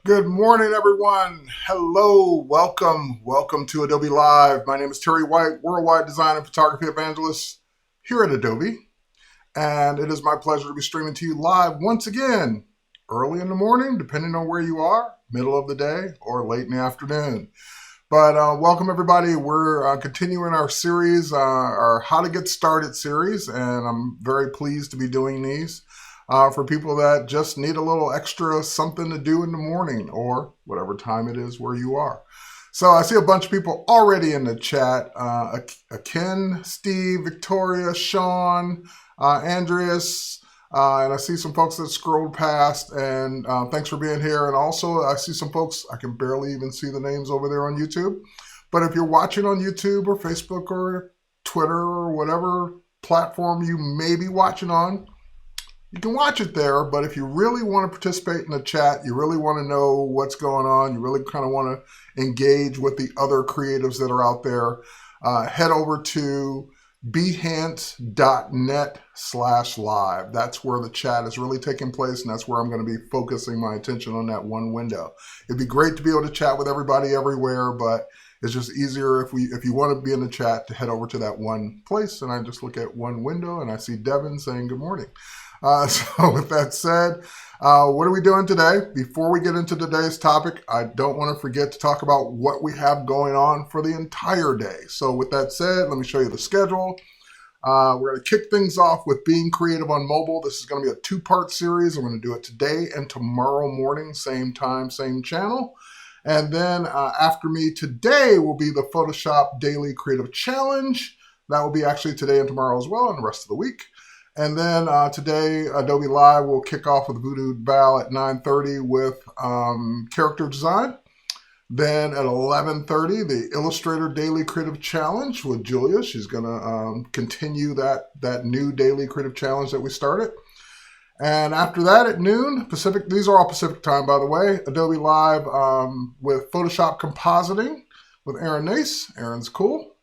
Good morning, everyone. Hello, welcome to Adobe Live. My name is Terry White, Worldwide Design and Photography Evangelist here at Adobe. And it is my pleasure to be streaming to you live once again, early in the morning, depending on where you are, middle of the day, or late in the afternoon. But welcome, everybody. We're continuing our series, our How to Get Started series, and I'm very pleased to be doing these. For people that just need a little extra something to do in the morning or whatever time it is where you are. So I see a bunch of people already in the chat. Ken, Steve, Victoria, Sean, Andreas, and I see some folks that scrolled past, and thanks for being here. And also I see some folks, I can barely even see the names over there on YouTube. But if you're watching on YouTube or Facebook or Twitter or whatever platform you may be watching on, you can watch it there, but if you really want to participate in the chat, you really want to know what's going on, you really kind of want to engage with the other creatives that are out there, head over to behance.net/live. That's where the chat is really taking place, and that's where I'm going to be focusing my attention on that one window. It'd be great to be able to chat with everybody everywhere, but it's just easier if you want to be in the chat to head over to that one place, and I just look at one window, and I see Devin saying good morning. So with that said, what are we doing today? Before we get into today's topic, I don't want to forget to talk about what we have going on for the entire day. So with that said, let me show you the schedule. We're going to kick things off with being creative on mobile. This is going to be a two-part series. I'm going to do it today and tomorrow morning, same time, same channel. And then after me today will be the Photoshop Daily Creative Challenge. That will be actually today and tomorrow as well and the rest of the week. And then today, Adobe Live will kick off with Voodoo Bow at 9:30 with character design. Then at 11:30, the Illustrator Daily Creative Challenge with Julia. She's going to continue that new Daily Creative Challenge that we started. And after that at noon, Pacific, these are all Pacific time, by the way, Adobe Live with Photoshop Compositing with Aaron Nace. Aaron's cool.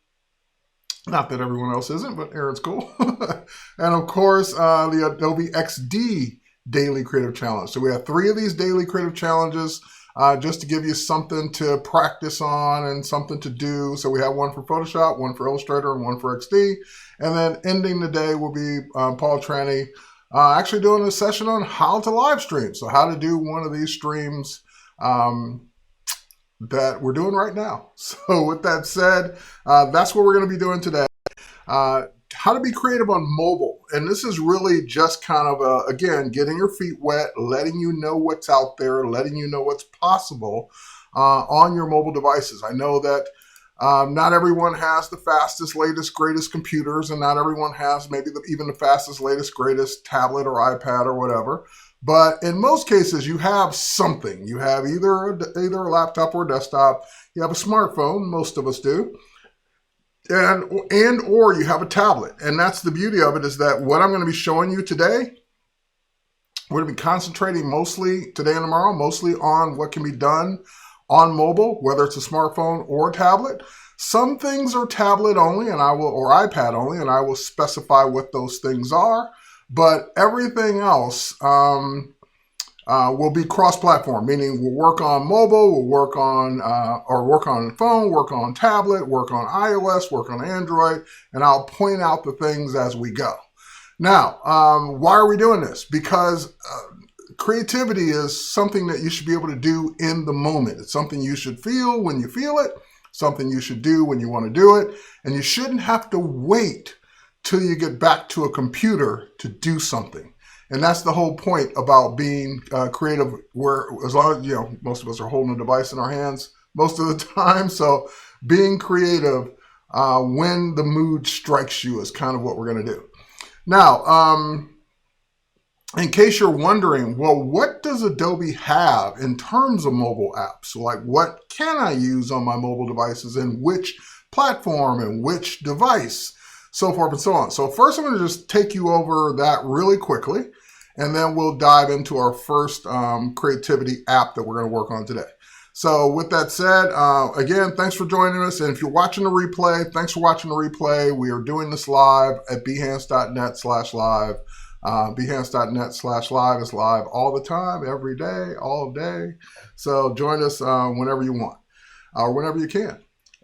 Not that everyone else isn't, but Aaron's cool. And of course, the Adobe XD Daily Creative Challenge. So we have 3 of these Daily Creative Challenges just to give you something to practice on and something to do. So we have one for Photoshop, one for Illustrator, and one for XD. And then ending the day will be Paul Tranny actually doing a session on how to live stream. So how to do one of these streams that we're doing right now. So with that said, that's what we're going to be doing today. How to be creative on mobile. And this is really just kind of, again, getting your feet wet, letting you know what's out there, letting you know what's possible on your mobile devices. I know that not everyone has the fastest, latest, greatest computers, and not everyone has maybe even the fastest, latest, greatest tablet or iPad or whatever. But in most cases, you have something. You have either a laptop or a desktop. You have a smartphone. Most of us do. And or you have a tablet. And that's the beauty of it, is that what I'm going to be showing you today, we're going to be concentrating mostly today and tomorrow, mostly on what can be done on mobile, whether it's a smartphone or a tablet. Some things are tablet only, or iPad only, and I will specify what those things are. But everything else will be cross-platform, meaning we'll work on mobile, we'll work on phone, work on tablet, work on iOS, work on Android, and I'll point out the things as we go. Now, why are we doing this? Because creativity is something that you should be able to do in the moment. It's something you should feel when you feel it, something you should do when you want to do it, and you shouldn't have to wait till you get back to a computer to do something. And that's the whole point about being creative, where as long as, most of us are holding a device in our hands most of the time. So being creative when the mood strikes you is kind of what we're going to do. Now, in case you're wondering, well, what does Adobe have in terms of mobile apps? So like, what can I use on my mobile devices and which platform and which device? So forth and so on. So first I'm going to just take you over that really quickly, and then we'll dive into our first creativity app that we're going to work on today. So with that said, again, thanks for joining us. And if you're watching the replay, thanks for watching the replay. We are doing this live at behance.net/live. Behance.net/live is live all the time, every day, all day. So join us whenever you want or whenever you can.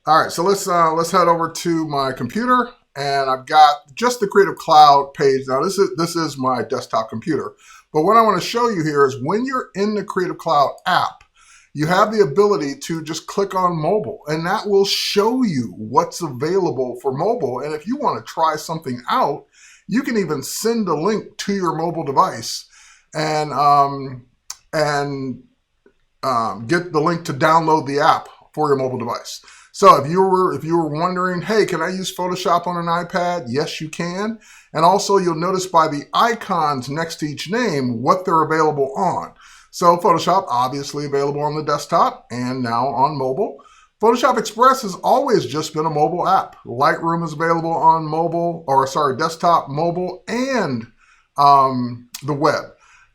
All right, so let's head over to my computer, and I've got just the Creative Cloud page. Now this is my desktop computer, but what I want to show you here is when you're in the Creative Cloud app, you have the ability to just click on mobile, and that will show you what's available for mobile. And if you want to try something out, you can even send a link to your mobile device and get the link to download the app for your mobile device. So if you were wondering, hey, can I use Photoshop on an iPad? Yes, you can. And also you'll notice by the icons next to each name what they're available on. So Photoshop, obviously available on the desktop and now on mobile. Photoshop Express has always just been a mobile app. Lightroom is available on desktop, mobile, and the web.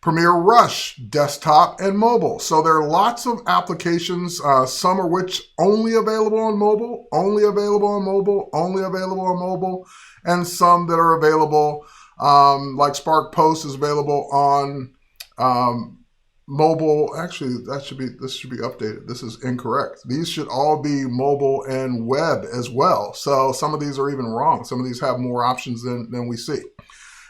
Premiere Rush, desktop and mobile. So there are lots of applications, some of which only available on mobile, only available on mobile, only available on mobile, and some that are available, like Spark Post is available on mobile. Actually, this should be updated. This is incorrect. These should all be mobile and web as well. So some of these are even wrong. Some of these have more options than we see.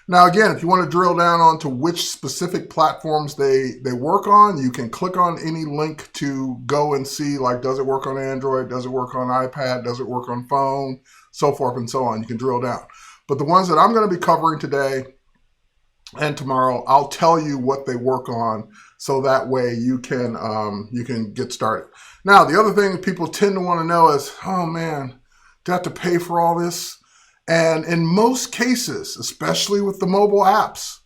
Now, again, if you want to drill down onto which specific platforms they work on, you can click on any link to go and see, like, does it work on Android? Does it work on iPad? Does it work on phone? So forth and so on. You can drill down. But the ones that I'm going to be covering today and tomorrow, I'll tell you what they work on, so that way you can get started. Now, the other thing people tend to want to know is, oh man, do I have to pay for all this? And in most cases, especially with the mobile apps,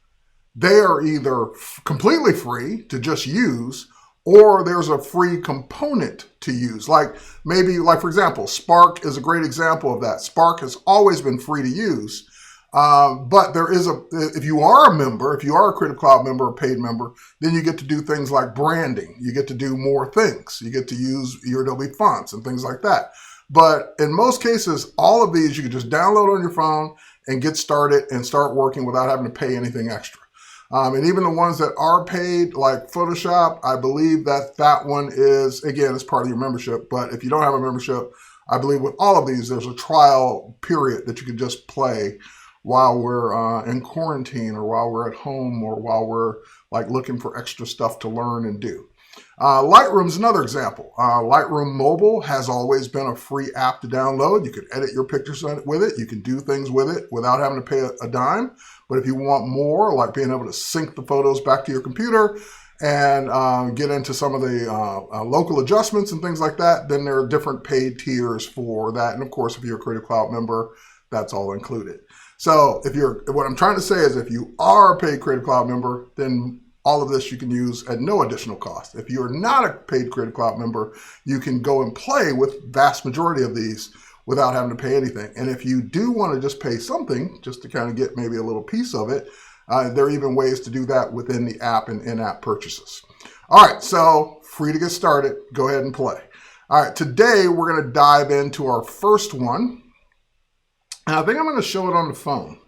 they are either completely free to just use, or there's a free component to use. Like for example, Spark is a great example of that. Spark has always been free to use. But if you are a member, if you are a Creative Cloud member, a paid member, then you get to do things like branding. You get to do more things. You get to use your Adobe fonts and things like that. But in most cases, all of these you can just download on your phone and get started and start working without having to pay anything extra. And even the ones that are paid, like Photoshop, I believe that one is, again, it's part of your membership. But if you don't have a membership, I believe with all of these, there's a trial period that you can just play while we're in quarantine, or while we're at home, or while we're like looking for extra stuff to learn and do. Lightroom's another example. Lightroom Mobile has always been a free app to download. You can edit your pictures with it. You can do things with it without having to pay a dime. But if you want more, like being able to sync the photos back to your computer and get into some of the local adjustments and things like that, then there are different paid tiers for that. And of course, if you're a Creative Cloud member, that's all included. So what I'm trying to say is, if you are a paid Creative Cloud member, then all of this you can use at no additional cost. If you're not a paid Creative Cloud member, you can go and play with vast majority of these without having to pay anything. And if you do want to just pay something, just to kind of get maybe a little piece of it, there are even ways to do that within the app and in-app purchases. All right, so free to get started. Go ahead and play. All right, today we're going to dive into our first one. And I think I'm going to show it on the phone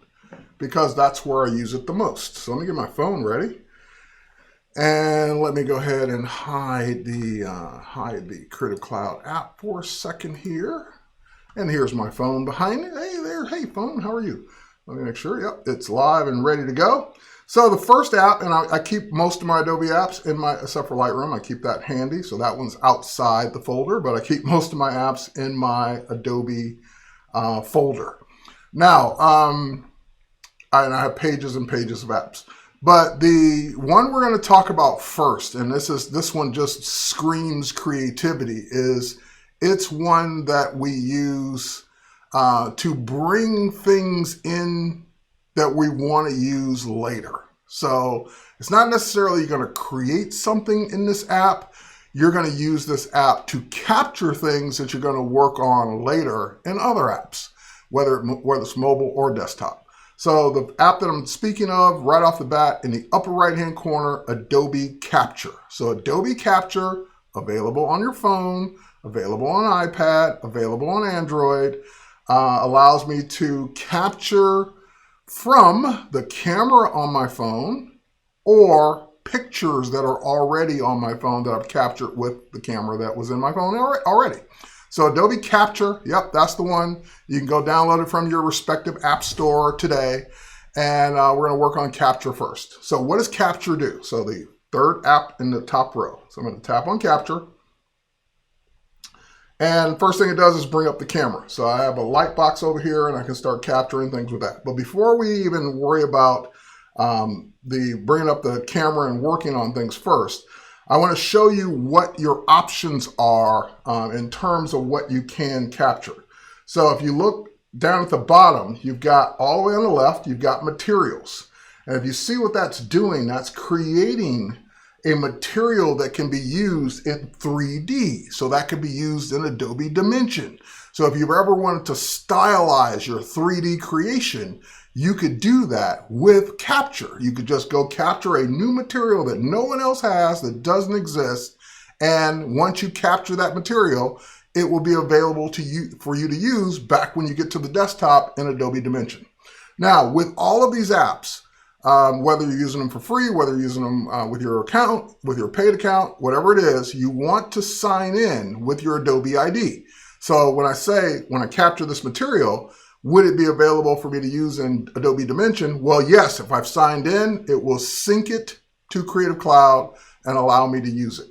because that's where I use it the most. So let me get my phone ready. And let me go ahead and hide the Creative Cloud app for a second here. And here's my phone behind it. Hey there, hey phone, how are you? Let me make sure, yep, it's live and ready to go. So the first app, and I keep most of my Adobe apps except for Lightroom, I keep that handy. So that one's outside the folder, but I keep most of my apps in my Adobe folder. Now, and I have pages and pages of apps. But the one we're going to talk about first, and this one just screams creativity, it's one that we use to bring things in that we want to use later. So it's not necessarily you're going to create something in this app. You're going to use this app to capture things that you're going to work on later in other apps, whether it's mobile or desktop. So the app that I'm speaking of right off the bat, in the upper right-hand corner, Adobe Capture. So Adobe Capture, available on your phone, available on iPad, available on Android, allows me to capture from the camera on my phone or pictures that are already on my phone that I've captured with the camera that was in my phone already. So Adobe Capture, yep, that's the one. You can go download it from your respective app store today. And we're going to work on Capture first. So what does Capture do? So the third app in the top row. So I'm going to tap on Capture. And first thing it does is bring up the camera. So I have a light box over here and I can start capturing things with that. But before we even worry about the bringing up the camera and working on things first, I want to show you what your options are in terms of what you can capture. So if you look down at the bottom, you've got all the way on the left, you've got materials. And if you see what that's doing, that's creating a material that can be used in 3D. So that could be used in Adobe Dimension. So if you've ever wanted to stylize your 3D creation, you could do that with Capture. You could just go capture a new material that no one else has, that doesn't exist. And once you capture that material, it will be available to you for you to use back when you get to the desktop in Adobe Dimension. Now, with all of these apps, whether you're using them for free, whether you're using them with your account, with your paid account, whatever it is, you want to sign in with your Adobe ID. So when I capture this material, would it be available for me to use in Adobe Dimension? Well, yes, if I've signed in, it will sync it to Creative Cloud and allow me to use it.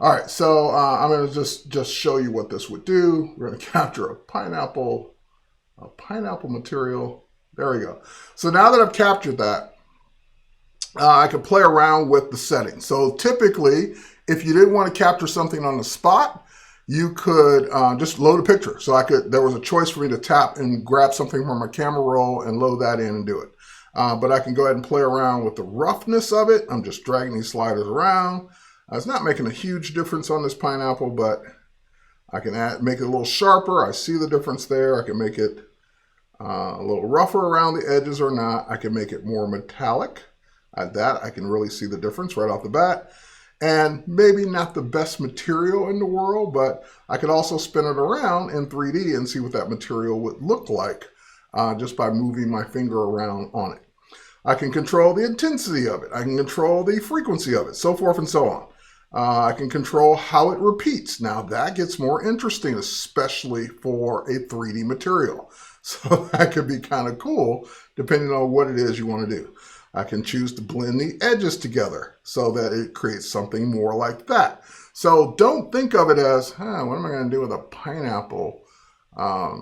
All right, so I'm going to just show you what this would do. We're going to capture a pineapple material. There we go. So now that I've captured that, I can play around with the settings. So typically, if you didn't want to capture something on the spot, you could just load a picture. So there was a choice for me to tap and grab something from my camera roll and load that in and do it. But I can go ahead and play around with the roughness of it. I'm just dragging these sliders around. It's not making a huge difference on this pineapple, but I can make it a little sharper. I see the difference there. I can make it a little rougher around the edges or not. I can make it more metallic. At that, I can really see the difference right off the bat. And maybe not the best material in the world, but I could also spin it around in 3D and see what that material would look like just by moving my finger around on it. I can control the intensity of it. I can control the frequency of it, so forth and so on. I can control how it repeats. Now that gets more interesting, especially for a 3D material. So that could be kind of cool depending on what it is you want to do. I can choose to blend the edges together so that it creates something more like that. So don't think of it as, what am I going to do with a pineapple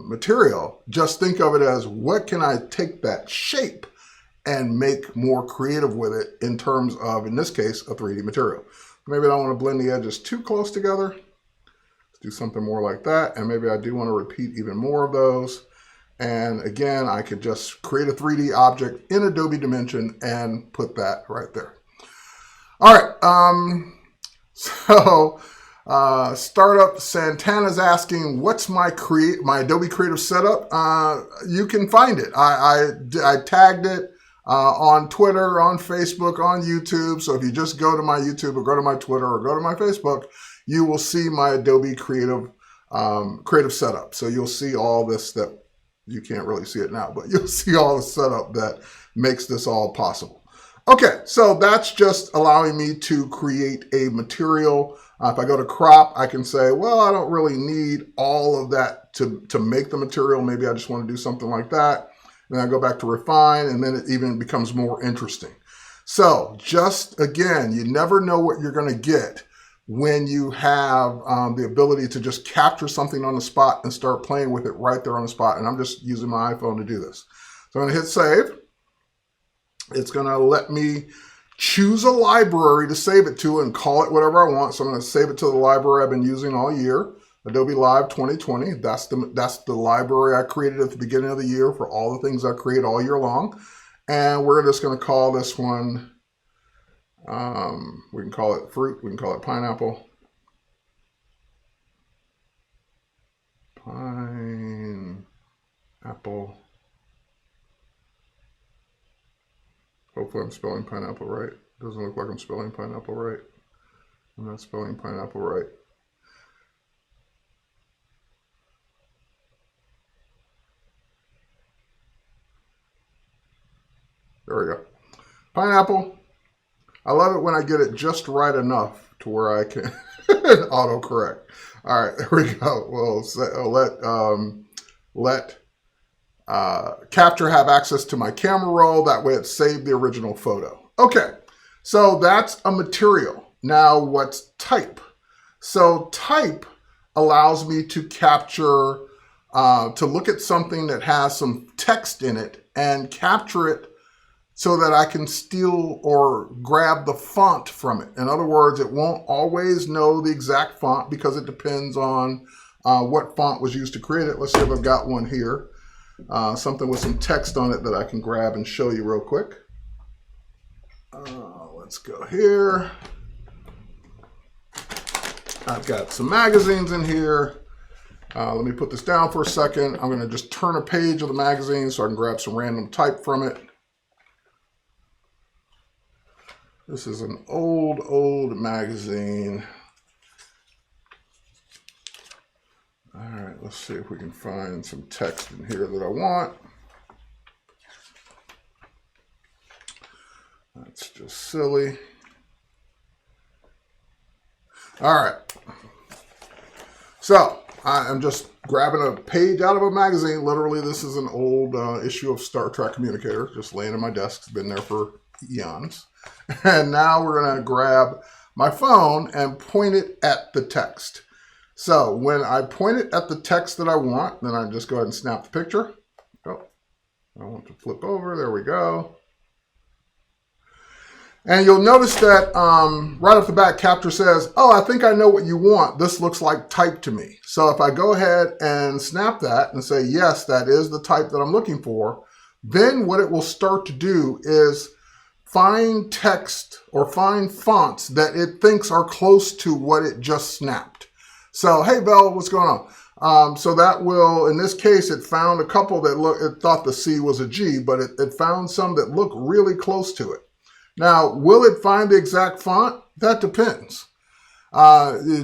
material? Just think of it as, what can I take that shape and make more creative with it in terms of, in this case, a 3D material. Maybe I don't want to blend the edges too close together. Let's do something more like that. And maybe I do want to repeat even more of those. And again, I could just create a 3D object in Adobe Dimension and put that right there. All right, Startup Santana's asking, what's my Adobe Creative setup? You can find it. I tagged it on Twitter, on Facebook, on YouTube. So if you just go to my YouTube or go to my Twitter or go to my Facebook, you will see my Adobe Creative setup. So you'll see all this that you can't really see it now, but you'll see all the setup that makes this all possible. Okay, so that's just allowing me to create a material. If I go to crop, I can say, well, I don't really need all of that to make the material. Maybe I just want to do something like that. Then I go back to refine, and then it even becomes more interesting. So just again, you never know what you're going to get when you have the ability to just capture something on the spot and start playing with it right there on the spot. And I'm just using my iPhone to do this. So I'm going to hit save. It's going to let me choose a library to save it to and call it whatever I want. So I'm going to save it to the library I've been using all year, Adobe Live 2020. That's the library I created at the beginning of the year for all the things I create all year long. And we're just going to call this one, we can call it fruit, we can call it pineapple. Pineapple. Hopefully I'm spelling pineapple right. Doesn't look like I'm spelling pineapple right. I'm not spelling pineapple right. Pineapple. I love it when I get it just right enough to where I can autocorrect. All right, there we go. Let Capture have access to my camera roll. That way it saved the original photo. Okay, so that's a material. Now what's type? So type allows me to capture, to look at something that has some text in it and capture it so that I can steal or grab the font from it. In other words, it won't always know the exact font because it depends on what font was used to create it. Let's see if I've got one here. Something with some text on it that I can grab and show you real quick. Let's go here. I've got some magazines in here. Let me put this down for a second. I'm going to just turn a page of the magazine so I can grab some random type from it. This is an old magazine. All right, let's see if we can find some text in here that I want. That's just silly. All right. So I'm just grabbing a page out of a magazine. Literally, this is an old issue of Star Trek Communicator, just laying on my desk. It's been there for eons. And now we're going to grab my phone and point it at the text. So when I point it at the text that I want, then I just go ahead and snap the picture. Oh, I want to flip over. There we go. And you'll notice that right off the bat, Capture says, oh, I think I know what you want. This looks like type to me. So if I go ahead and snap that and say, yes, that is the type that I'm looking for, then what it will start to do is find text or find fonts that it thinks are close to what it just snapped. So, hey, Vel, what's going on? So that will, in this case, it found a couple that it thought the C was a G, but it found some that look really close to it. Now, will it find the exact font? That depends.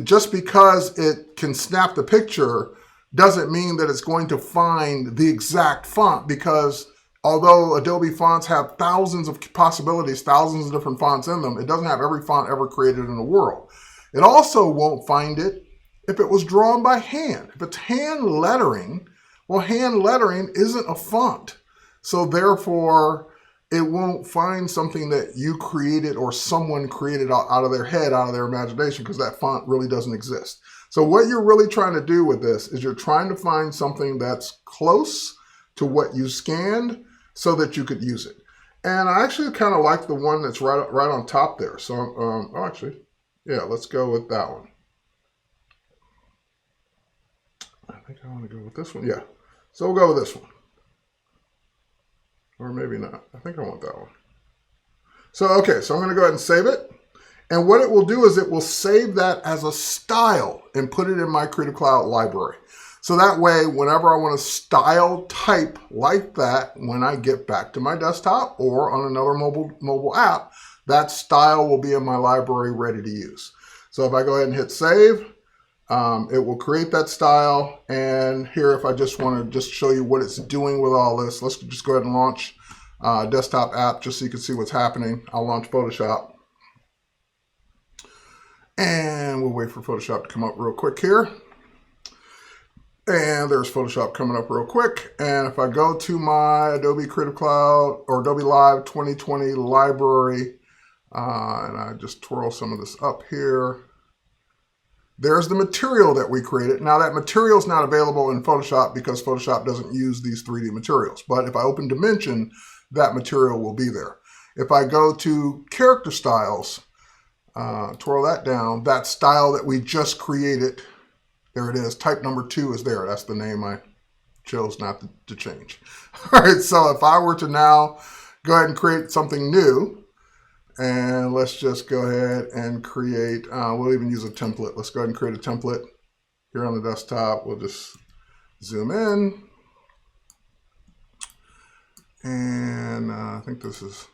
Just because it can snap the picture doesn't mean that it's going to find the exact font, because although Adobe fonts have thousands of possibilities, thousands of different fonts in them, it doesn't have every font ever created in the world. It also won't find it if it was drawn by hand. If it's hand lettering, well, hand lettering isn't a font. So therefore, it won't find something that you created or someone created out of their head, out of their imagination, because that font really doesn't exist. So what you're really trying to do with this is you're trying to find something that's close to what you scanned so that you could use it. And I actually kind of like the one that's right on top there. So actually, yeah, let's go with that one. I think I want to go with this one. Yeah. So we'll go with this one. Or maybe not. I think I want that one. So, okay, so I'm going to go ahead and save it. And what it will do is it will save that as a style and put it in my Creative Cloud library. So that way, whenever I want to style type like that, when I get back to my desktop or on another mobile app, that style will be in my library ready to use. So if I go ahead and hit save, it will create that style. And here, if I just want to just show you what it's doing with all this, let's just go ahead and launch a desktop app just so you can see what's happening. I'll launch Photoshop. And we'll wait for Photoshop to come up real quick here. And there's Photoshop coming up real quick. And if I go to my Adobe Creative Cloud or Adobe Live 2020 library, and I just twirl some of this up here, there's the material that we created. Now that material is not available in Photoshop because Photoshop doesn't use these 3D materials. But if I open Dimension, that material will be there. If I go to character styles, twirl that down, that style that we just created, there it is. Type number 2 is there. That's the name I chose not to change. All right, so if I were to now go ahead and create something new, and let's just go ahead and create, we'll even use a template. Let's go ahead and create a template here on the desktop. We'll just zoom in. And I think this is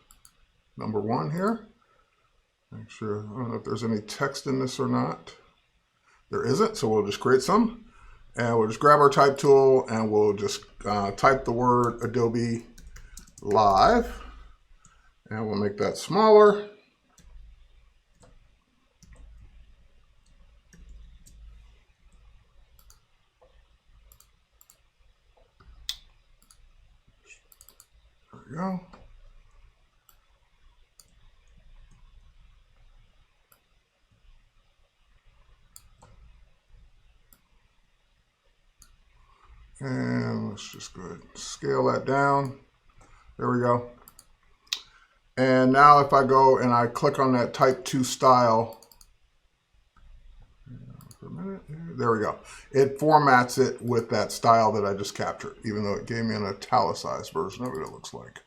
number 1 here. Make sure, I don't know if there's any text in this or not. There isn't, so we'll just create some. And we'll just grab our type tool and we'll just type the word Adobe Live. And we'll make that smaller. There we go. And let's just go ahead and scale that down. There we go. And now if I go and I click on that type 2 style, for a minute, there we go. It formats it with that style that I just captured, even though it gave me an italicized version of it, it looks like.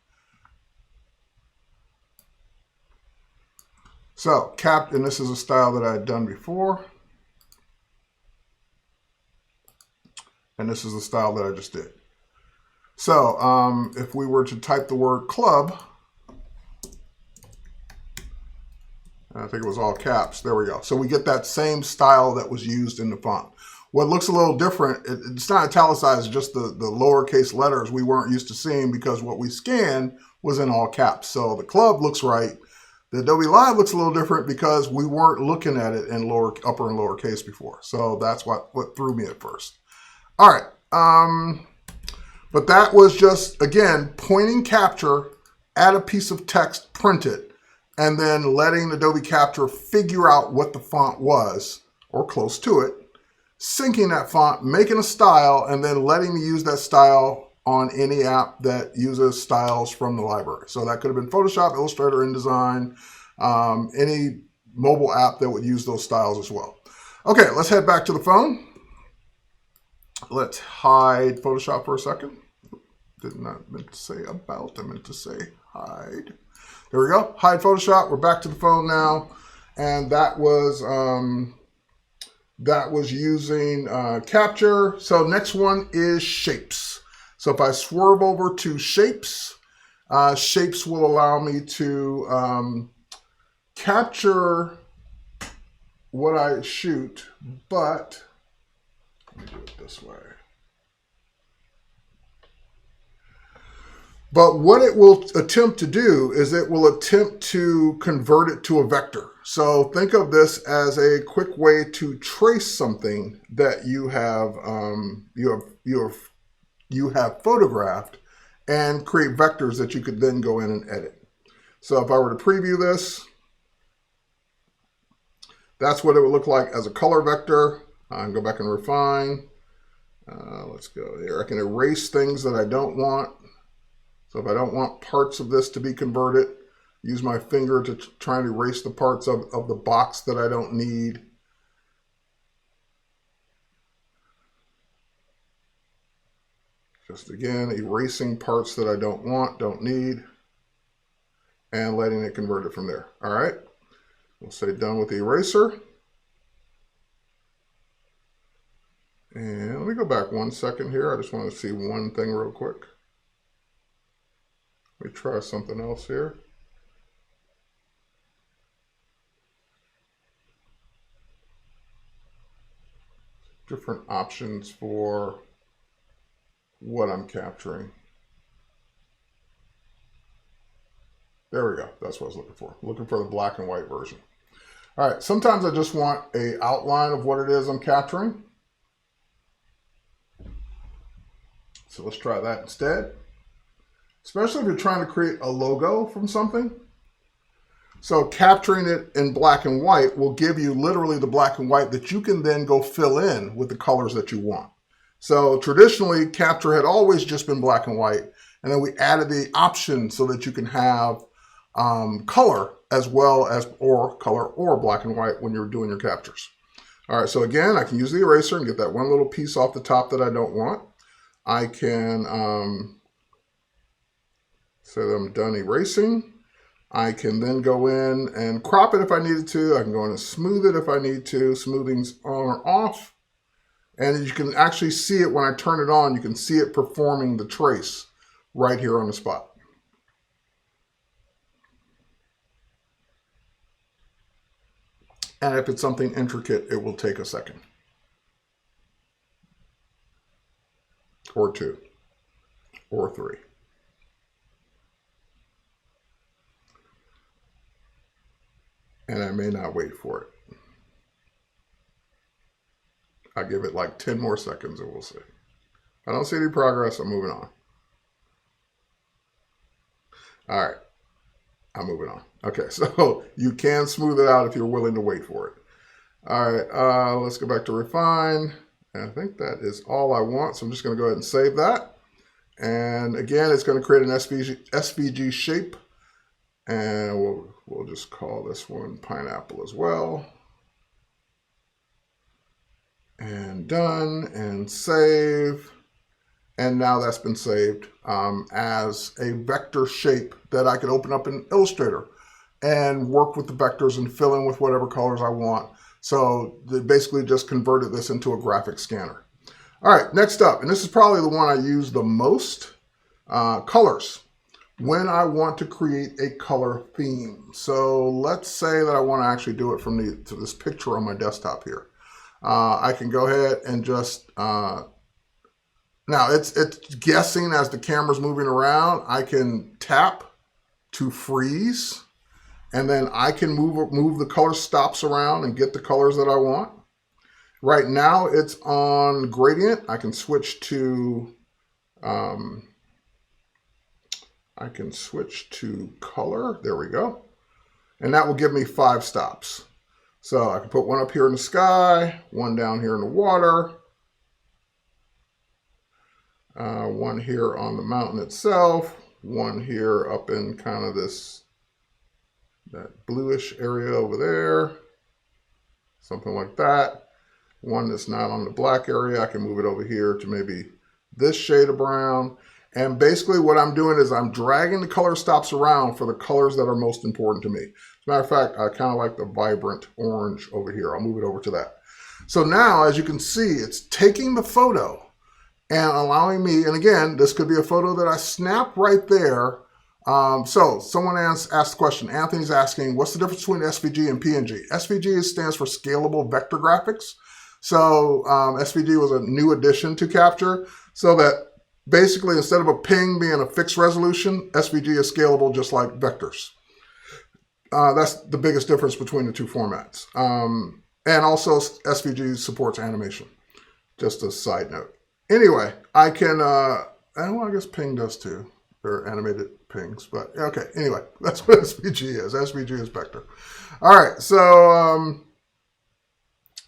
So, and this is a style that I had done before. And this is the style that I just did. So, if we were to type the word club, I think it was all caps. There we go. So we get that same style that was used in the font. What looks a little different, it's not italicized, just the lowercase letters we weren't used to seeing because what we scanned was in all caps. So the club looks right. The Adobe Live looks a little different because we weren't looking at it in upper and lowercase before. So that's what threw me at first. All right. But that was just, again, pointing capture at a piece of text printed, and then letting Adobe Capture figure out what the font was, or close to it, syncing that font, making a style, and then letting me use that style on any app that uses styles from the library. So that could have been Photoshop, Illustrator, InDesign, any mobile app that would use those styles as well. Okay, let's head back to the phone. Let's hide Photoshop for a second. Did not meant to say about, I meant to say hide. There we go, hide Photoshop. We're back to the phone now. And that was using Capture. So next one is shapes. So if I swerve over to shapes, shapes will allow me to capture what I shoot, but let me do it this way. But what it will attempt to do is it will attempt to convert it to a vector. So think of this as a quick way to trace something that you have photographed and create vectors that you could then go in and edit. So if I were to preview this, that's what it would look like as a color vector. Go back and refine. Let's go there. I can erase things that I don't want. So if I don't want parts of this to be converted, use my finger to try and erase the parts of the box that I don't need. Just again, erasing parts that I don't want, don't need, and letting it convert it from there. All right, we'll say done with the eraser. And let me go back 1 second here. I just want to see one thing real quick. Let me try something else here. Different options for what I'm capturing. There we go. That's what I was looking for. Looking for the black and white version. All right. Sometimes I just want an outline of what it is I'm capturing. So let's try that instead. Especially if you're trying to create a logo from something. So capturing it in black and white will give you literally the black and white that you can then go fill in with the colors that you want. So traditionally, Capture had always just been black and white. And then we added the option so that you can have color as well as, or color or black and white when you're doing your captures. All right, so again, I can use the eraser and get that one little piece off the top that I don't want. I can say that I'm done erasing. I can then go in and crop it if I needed to. I can go in and smooth it if I need to. Smoothing's on or off. And you can actually see it when I turn it on. You can see it performing the trace right here on the spot. And if it's something intricate, it will take a second. Or 2. Or 3. and I may not wait for it. I'll give it like 10 more seconds and we'll see. I don't see any progress, I'm moving on. All right, I'm moving on. Okay, so you can smooth it out if you're willing to wait for it. All right, let's go back to refine. And I think that is all I want, so I'm just gonna go ahead and save that. And again, it's gonna create an SVG shape. And we'll just call this one pineapple as well. And done, and save. And now that's been saved as a vector shape that I could open up in Illustrator and work with the vectors and fill in with whatever colors I want. So they basically just converted this into a graphic scanner. All right, next up, and this is probably the one I use the most, colors. When I want to create a color theme. So let's say that I want to actually do it from this picture on my desktop here. I can go ahead and just, now it's guessing as the camera's moving around. I can tap to freeze, and then I can move the color stops around and get the colors that I want. Right now it's on gradient. I can switch to, color. There we go. And that will give me 5 stops. So I can put one up here in the sky, one down here in the water, one here on the mountain itself, one here up in kind of that bluish area over there, something like that. One that's not on the black area, I can move it over here to maybe this shade of brown. And basically what I'm doing is I'm dragging the color stops around for the colors that are most important to me. As a matter of fact, I kind of like the vibrant orange over here. I'll move it over to that. So now, as you can see, it's taking the photo and allowing me, and again, this could be a photo that I snap right there. So someone asked the question, Anthony's asking, what's the difference between SVG and PNG? SVG stands for Scalable Vector Graphics. So SVG was a new addition to Capture, so that basically, instead of a ping being a fixed resolution, SVG is scalable just like vectors. That's the biggest difference between the two formats. And also, SVG supports animation. Just a side note. Anyway, I can, well, I guess ping does too. Or animated pings. But okay, anyway, that's what SVG is. SVG is vector. All right, so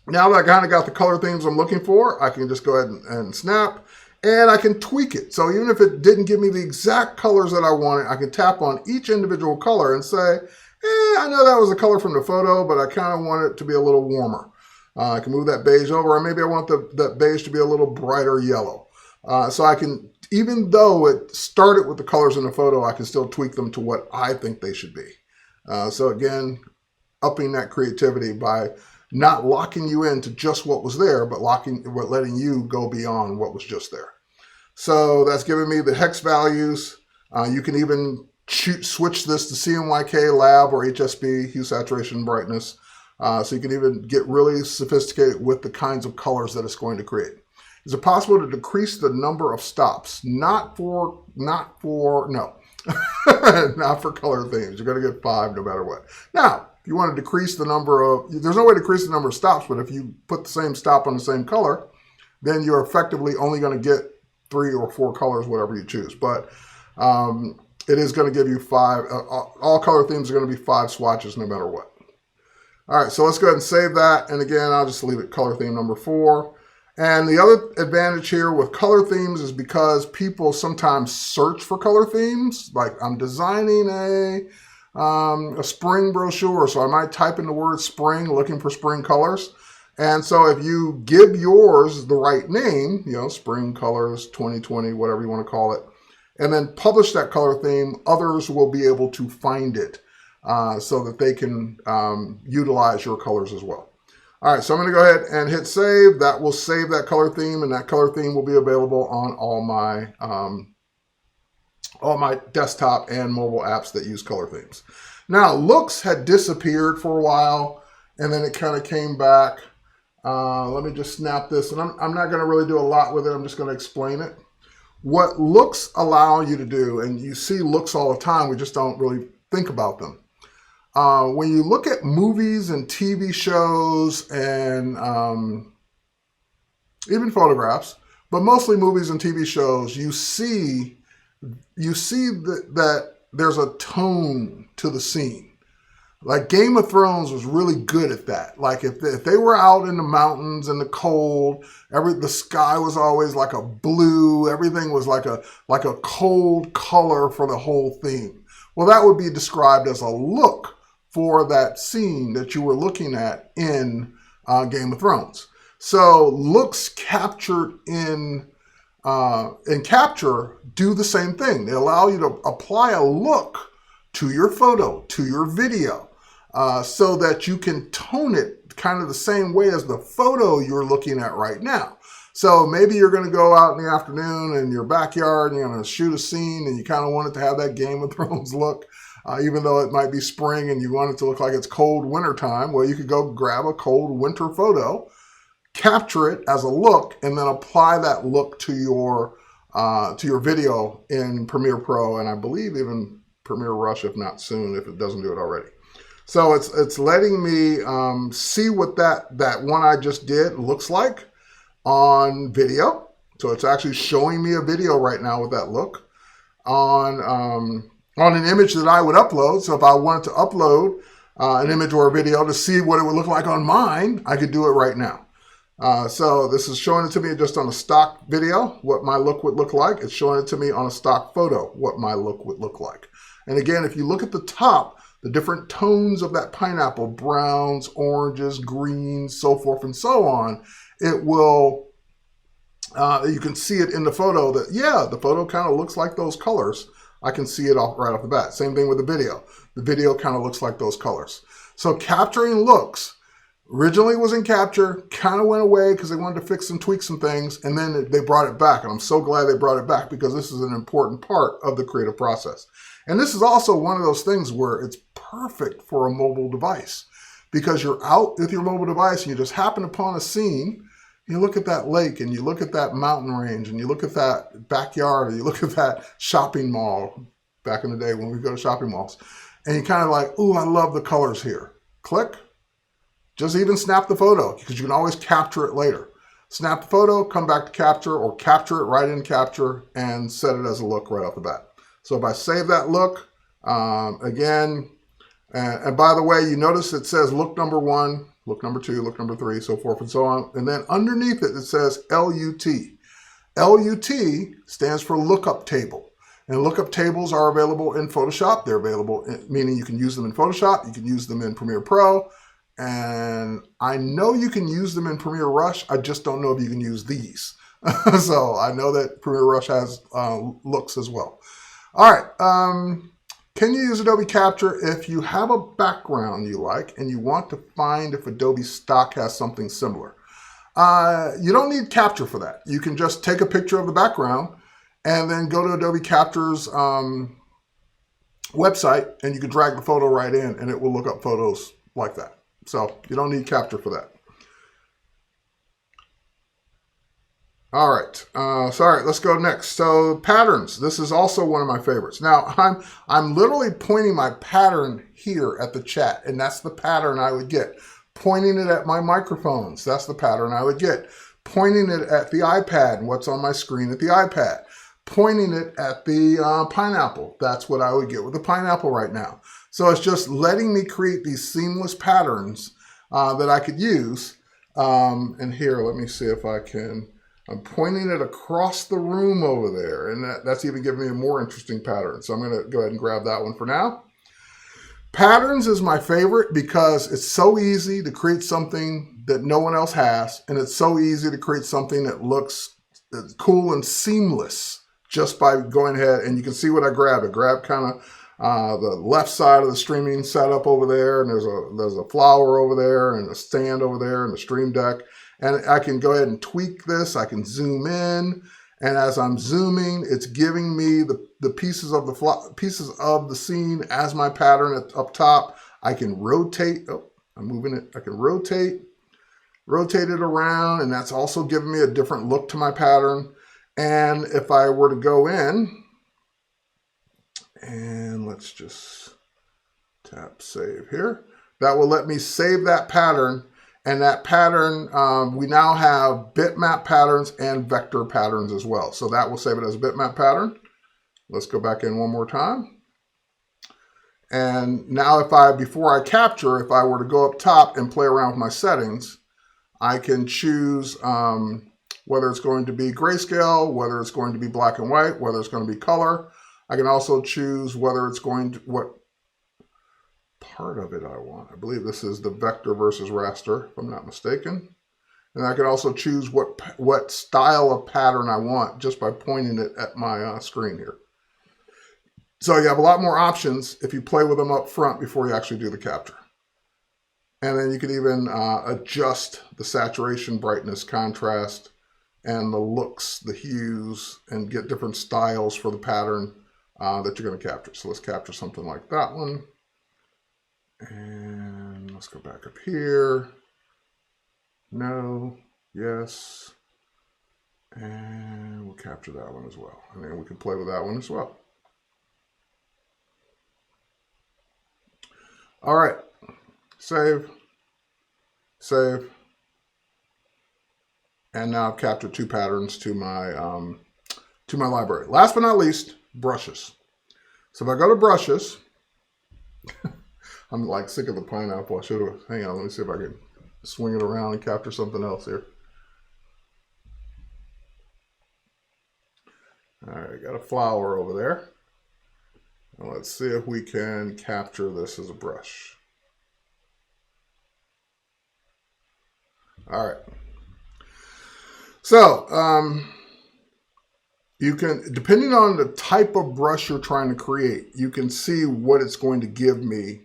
now that I kind of got the color themes I'm looking for, I can just go ahead and snap. And I can tweak it. So even if it didn't give me the exact colors that I wanted, I can tap on each individual color and say, I know that was a color from the photo, but I kind of want it to be a little warmer. I can move that beige over, or maybe I want that beige to be a little brighter yellow. So I can, even though it started with the colors in the photo, I can still tweak them to what I think they should be. So again, upping that creativity by not locking you into just what was there, but letting you go beyond what was just there. So that's giving me the hex values. You can even switch this to CMYK, lab, or HSB, hue, saturation, brightness. So you can even get really sophisticated with the kinds of colors that it's going to create. Is it possible to decrease the number of stops? Not for color themes. You're going to get 5 no matter what. Now, if you want to decrease the number of, there's no way to decrease the number of stops, but if you put the same stop on the same color, then you're effectively only going to get 3 or 4 colors, whatever you choose. But it is going to give you 5, all color themes are going to be 5 swatches no matter what. All right, so let's go ahead and save that. And again, I'll just leave it color theme number 4. And the other advantage here with color themes is because people sometimes search for color themes. Like I'm designing a spring brochure, so I might type in the word spring, looking for spring colors. And so if you give yours the right name, spring colors 2020, whatever you want to call it, and then publish that color theme, others will be able to find it so that they can utilize your colors as well. All right, so I'm going to go ahead and hit save. That will save that color theme, and that color theme will be available on all my desktop and mobile apps that use color themes. Now, looks had disappeared for a while, and then it kind of came back. Let me just snap this, and I'm not going to really do a lot with it. I'm just going to explain it. What looks allow you to do, and you see looks all the time, we just don't really think about them. when you look at movies and TV shows and even photographs, but mostly movies and TV shows, you see that there's a tone to the scene. Like Game of Thrones was really good at that. Like if they were out in the mountains in the cold, the sky was always like a blue. Everything was like a cold color for the whole theme. Well, that would be described as a look for that scene that you were looking at in Game of Thrones. So looks captured in Capture do the same thing. They allow you to apply a look to your photo, to your video, so that you can tone it kind of the same way as the photo you're looking at right now. So maybe you're going to go out in the afternoon in your backyard and you're going to shoot a scene and you kind of want it to have that Game of Thrones look, even though it might be spring and you want it to look like it's cold winter time. Well, you could go grab a cold winter photo, capture it as a look, and then apply that look to your video in Premiere Pro, and I believe even Premiere Rush, if not soon, if it doesn't do it already. So it's letting me see what that one I just did looks like on video. So it's actually showing me a video right now with that look on an image that I would upload. So if I wanted to upload an image or a video to see what it would look like on mine, I could do it right now. So this is showing it to me just on a stock video, what my look would look like. It's showing it to me on a stock photo, what my look would look like. And again, if you look at the top, the different tones of that pineapple, browns, oranges, greens, so forth and so on, it will, you can see it in the photo that, yeah, the photo kind of looks like those colors. I can see it right off the bat. Same thing with the video. The video kind of looks like those colors. So capturing looks originally was in Capture, kind of went away because they wanted to fix and tweak some things, and then they brought it back. And I'm so glad they brought it back because this is an important part of the creative process. And this is also one of those things where it's perfect for a mobile device because you're out with your mobile device and you just happen upon a scene. You look at that lake and you look at that mountain range and you look at that backyard or you look at that shopping mall back in the day when we go to shopping malls. And you kind of like, ooh, I love the colors here. Click. Just even snap the photo because you can always capture it later. Snap the photo, come back to Capture or capture it right in Capture and set it as a look right off the bat. So if I save that look, again, and by the way, you notice it says look number 1, look number 2, look number 3, so forth and so on. And then underneath it, it says LUT. LUT stands for lookup table. And lookup tables are available in Photoshop. They're available, meaning you can use them in Photoshop. You can use them in Premiere Pro. And I know you can use them in Premiere Rush. I just don't know if you can use these. So I know that Premiere Rush has looks as well. All right. Can you use Adobe Capture if you have a background you like and you want to find if Adobe Stock has something similar? You don't need Capture for that. You can just take a picture of the background and then go to Adobe Capture's website and you can drag the photo right in and it will look up photos like that. So you don't need Capture for that. All right, sorry, let's go next. So patterns, this is also one of my favorites. Now I'm literally pointing my pattern here at the chat, and that's the pattern I would get. Pointing it at my microphones, that's the pattern I would get. Pointing it at the iPad, and what's on my screen at the iPad. Pointing it at the pineapple, that's what I would get with the pineapple right now. So it's just letting me create these seamless patterns that I could use. And here, let me see if I can. I'm pointing it across the room over there, and that's even giving me a more interesting pattern. So I'm going to go ahead and grab that one for now. Patterns is my favorite because it's so easy to create something that no one else has, and it's so easy to create something that looks cool and seamless just by going ahead. And you can see what I grabbed. I grabbed kind of the left side of the streaming setup over there, and there's a flower over there, and a stand over there, and the stream deck. And I can go ahead and tweak this. I can zoom in, and as I'm zooming, it's giving me the pieces of the scene as my pattern up top. I can rotate. Oh, I'm moving it. I can rotate it around, and that's also giving me a different look to my pattern. And if I were to go in, and let's just Tap save here. That will let me save that pattern. And that pattern, we now have bitmap patterns and vector patterns as well. So that will save it as a bitmap pattern. Let's go back in one more time. And now before I capture, if I were to go up top and play around with my settings, I can choose whether it's going to be grayscale, whether it's going to be black and white, whether it's going to be color. I can also choose whether it's going to, what part of it I want. I believe this is the vector versus raster, if I'm not mistaken. And I can also choose what style of pattern I want just by pointing it at my screen here. So you have a lot more options if you play with them up front before you actually do the capture. And then you can even adjust the saturation, brightness, contrast, and the looks, the hues, and get different styles for the pattern that you're going to capture. So let's capture something like that one. And let's go back up here. No, yes. And we'll capture that one as well. And then we can play with that one as well. All right, save, save. And now I've captured two patterns to my library. Last but not least, brushes. So if I go to brushes, I'm like sick of the pineapple. I should have, hang on, let me see if I can swing it around and capture something else here. All right, got a flower over there. Now let's see if we can capture this as a brush. All right. So, you can, depending on the type of brush you're trying to create, you can see what it's going to give me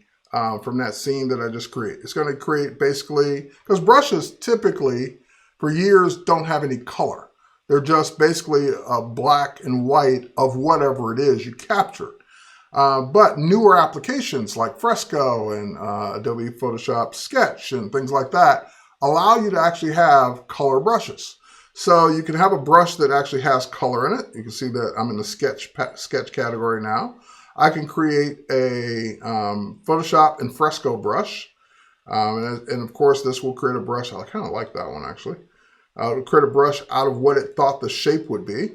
from that scene that I just created. It's going to create basically, because brushes typically for years don't have any color. They're just basically a black and white of whatever it is you captured. But newer applications like Fresco and Adobe Photoshop Sketch and things like that allow you to actually have color brushes. So you can have a brush that actually has color in it. You can see that I'm in the sketch category now. I can create a Photoshop and Fresco brush. And of course, this will create a brush. I kind of like that one, actually. It'll create a brush out of what it thought the shape would be.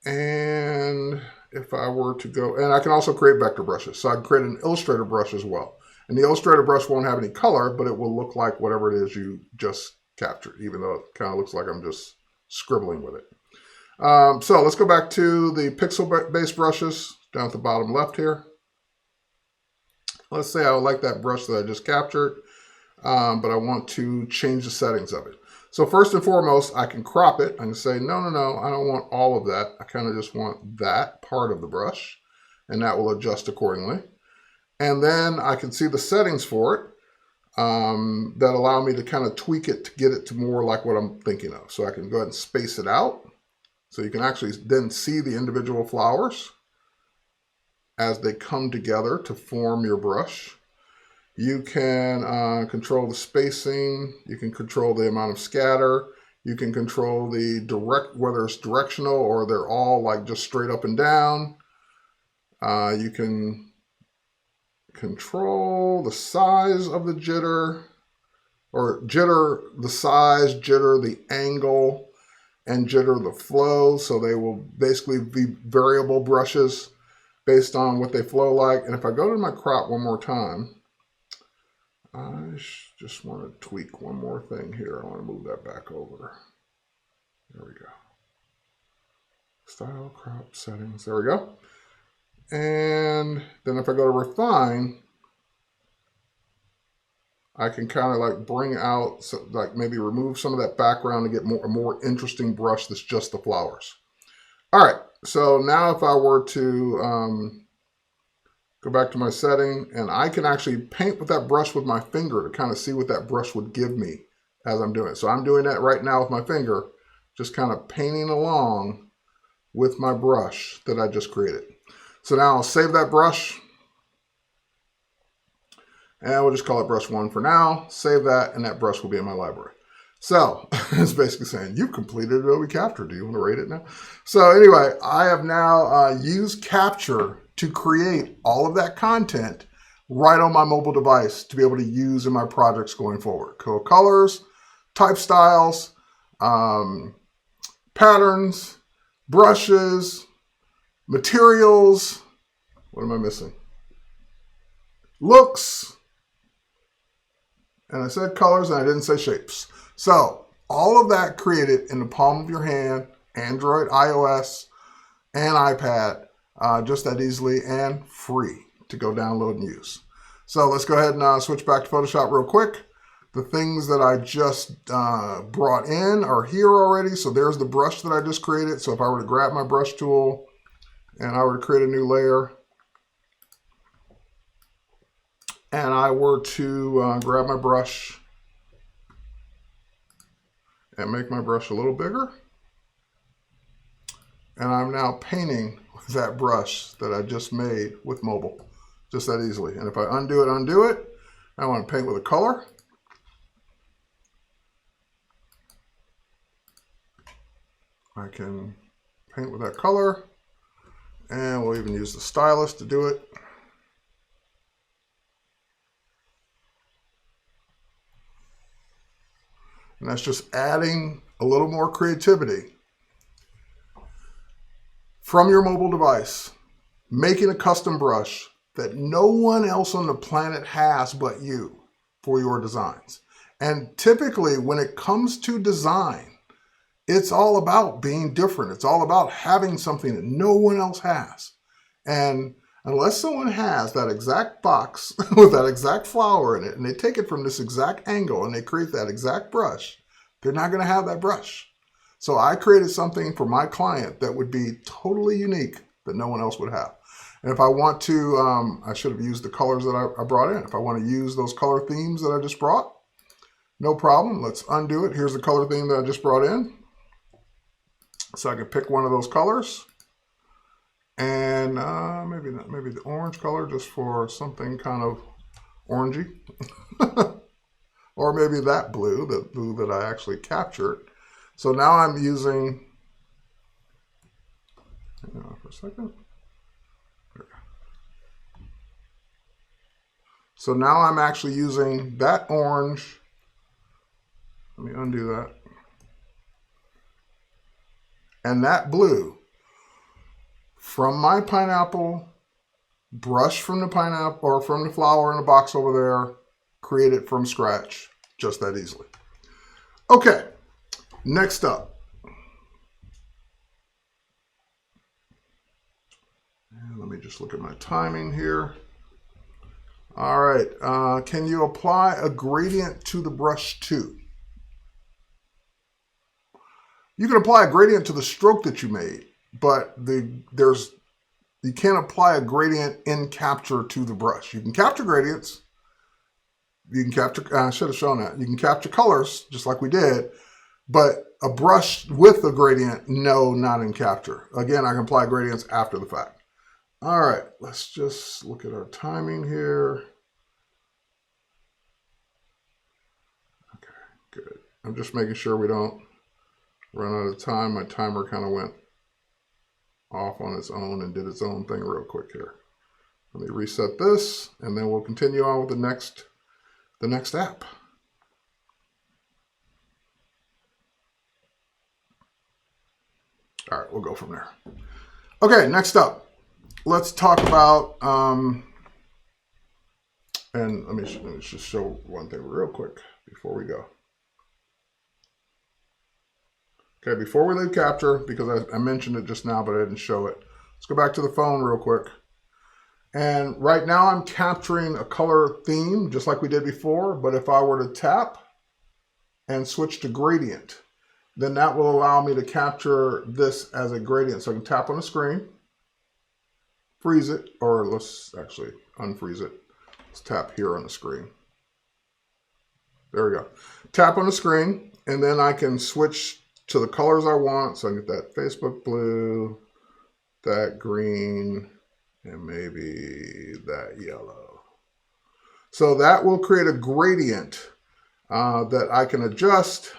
And if I were to go, and I can also create vector brushes. So I can create an Illustrator brush as well. And the Illustrator brush won't have any color, but it will look like whatever it is you just captured, even though it kind of looks like I'm just scribbling with it. So let's go back to the pixel-based brushes down at the bottom left here. Let's say I would like that brush that I just captured, but I want to change the settings of it. So first and foremost, I can crop it. I can say, no, no, no, I don't want all of that. I kind of just want that part of the brush, and that will adjust accordingly. And then I can see the settings for it that allow me to kind of tweak it to get it to more like what I'm thinking of. So I can go ahead and space it out. So you can actually then see the individual flowers as they come together to form your brush. You can control the spacing. You can control the amount of scatter. You can control the whether it's directional or they're all like just straight up and down. You can control the size of the jitter, or jitter the size, jitter the angle, and jitter the flow. So they will basically be variable brushes based on what they flow like. And if I go to my crop one more time, I just want to tweak one more thing here. I want to move that back over. There we go. Style, crop, settings. There we go. And then if I go to refine, I can kind of like bring out, like maybe remove some of that background to get a more interesting brush that's just the flowers. All right, so now if I were to go back to my setting, and I can actually paint with that brush with my finger to kind of see what that brush would give me as I'm doing it. So I'm doing that right now with my finger, just kind of painting along with my brush that I just created. So now I'll save that brush, and we'll just call it brush 1 for now. Save that, and that brush will be in my library. So it's basically saying, you've completed Adobe Capture. Do you want to rate it now? So anyway, I have now used Capture to create all of that content right on my mobile device to be able to use in my projects going forward. Cool colors, type styles, patterns, brushes, materials. What am I missing? Looks. And I said colors and I didn't say shapes. So all of that created in the palm of your hand, Android, iOS, and iPad, just that easily and free to go download and use. So let's go ahead and switch back to Photoshop real quick. The things that I just brought in are here already. So there's the brush that I just created. So if I were to grab my brush tool and I were to create a new layer, and I were to grab my brush and make my brush a little bigger, and I'm now painting with that brush that I just made with mobile, just that easily. And if I undo it, I want to paint with a color. I can paint with that color, and we'll even use the stylus to do it. And that's just adding a little more creativity from your mobile device, making a custom brush that no one else on the planet has but you for your designs. And typically when it comes to design, it's all about being different. It's all about having something that no one else has. And unless someone has that exact box with that exact flower in it, and they take it from this exact angle and they create that exact brush, they're not going to have that brush. So I created something for my client that would be totally unique that no one else would have. And if I want to, I should have used the colors that I brought in. If I want to use those color themes that I just brought, no problem. Let's undo it. Here's the color theme that I just brought in. So I can pick one of those colors, and maybe the orange color, just for something kind of orangey, or maybe that blue, the blue that I actually captured. So now I'm using, hang on for a second. So now I'm actually using that orange. Let me undo that. And that blue from my pineapple, brush from the pineapple or from the flower in the box over there, create it from scratch, just that easily. Okay, next up. And let me just look at my timing here. All right, can you apply a gradient to the brush too? You can apply a gradient to the stroke that you made, but you can't apply a gradient in Capture to the brush. You can capture gradients. You can capture, I should have shown that. You can capture colors, just like we did, but a brush with a gradient, no, not in Capture. Again, I can apply gradients after the fact. All right, let's just look at our timing here. Okay, good. I'm just making sure we don't run out of time. My timer kind of went off on its own and did its own thing real quick here. Let me reset this, and then we'll continue on with the next app. All right, we'll go from there. Okay, next up, let's talk about, and let me just show one thing real quick before we go. Okay, before we leave Capture, because I mentioned it just now, but I didn't show it. Let's go back to the phone real quick. And right now I'm capturing a color theme, just like we did before, but if I were to tap and switch to gradient, then that will allow me to capture this as a gradient. So I can tap on the screen, freeze it, or let's actually unfreeze it. Let's tap here on the screen. There we go. Tap on the screen, and then I can switch to the colors I want. So I get that Facebook blue, that green, and maybe that yellow. So that will create a gradient that I can adjust.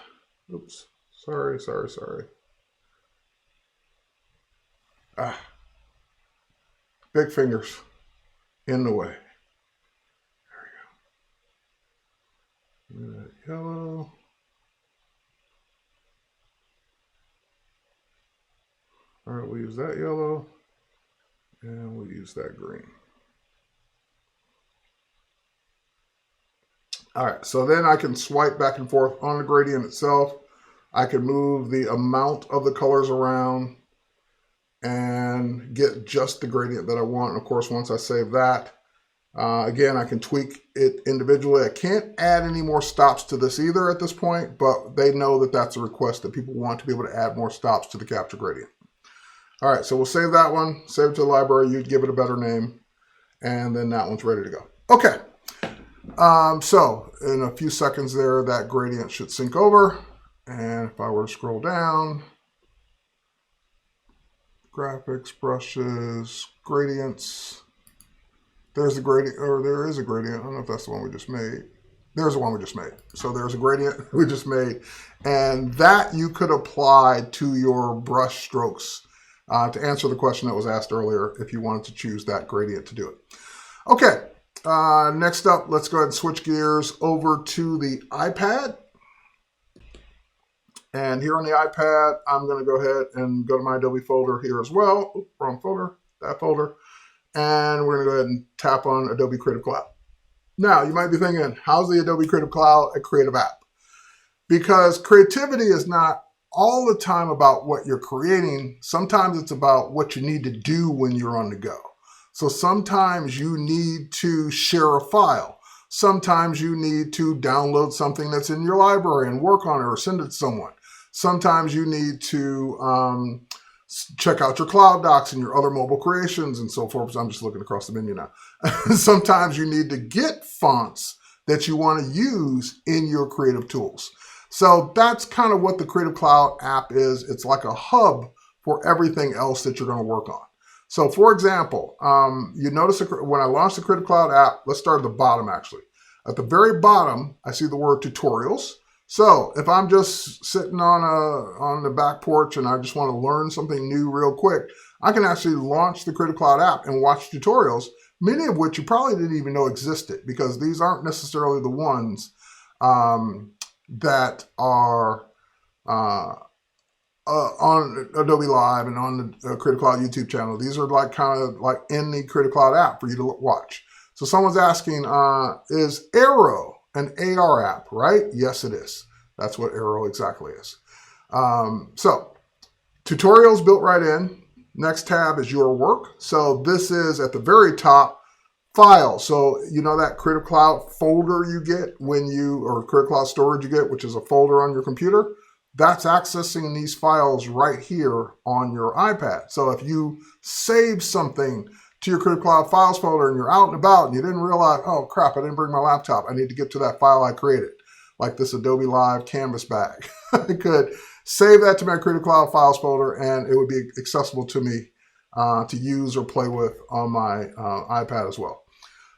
Oops, sorry. Big fingers in the way. That yellow. All right, we'll use that yellow, and we'll use that green. All right, so then I can swipe back and forth on the gradient itself. I can move the amount of the colors around and get just the gradient that I want. And of course, once I save that, again, I can tweak it individually. I can't add any more stops to this either at this point, but they know that that's a request that people want to be able to add more stops to the capture gradient. All right, so we'll save that one, save it to the library. You'd give it a better name, and then that one's ready to go. Okay, so in a few seconds there, that gradient should sync over. And if I were to scroll down, graphics, brushes, gradients, there's the gradient, or there is a gradient. I don't know if that's the one we just made. There's the one we just made. So there's a gradient we just made. And that you could apply to your brush strokes to answer the question that was asked earlier if you wanted to choose that gradient to do it. Okay, next up, let's go ahead and switch gears over to the iPad. And here on the iPad, I'm going to go ahead and go to my Adobe folder here as well. Oops, wrong folder, that folder. And we're going to go ahead and tap on Adobe Creative Cloud. Now, you might be thinking, how's the Adobe Creative Cloud a creative app? Because creativity is not all the time about what you're creating. Sometimes it's about what you need to do when you're on the go. So sometimes you need to share a file. Sometimes you need to download something that's in your library and work on it or send it to someone. Sometimes you need to check out your cloud docs and your other mobile creations and so forth. So I'm just looking across the menu now. Sometimes you need to get fonts that you want to use in your creative tools. So that's kind of what the Creative Cloud app is. It's like a hub for everything else that you're going to work on. So for example, you notice when I launched the Creative Cloud app, let's start at the bottom actually. At the very bottom, I see the word tutorials. So if I'm just sitting on the back porch and I just want to learn something new real quick, I can actually launch the Creative Cloud app and watch tutorials, many of which you probably didn't even know existed because these aren't necessarily the ones that are on Adobe Live and on the Creative Cloud YouTube channel. These are like kind of like in the Creative Cloud app for you to watch. So someone's asking, is Aero an AR app, right? Yes, it is. That's what Aero exactly is. So tutorials built right in. Next tab is your work. So this is at the very top, file. So you know that Creative Cloud folder you get or Creative Cloud storage you get, which is a folder on your computer. That's accessing these files right here on your iPad. So if you save something to your Creative Cloud files folder and you're out and about and you didn't realize, oh crap, I didn't bring my laptop. I need to get to that file I created, like this Adobe Live canvas bag. I could save that to my Creative Cloud files folder and it would be accessible to me to use or play with on my iPad as well.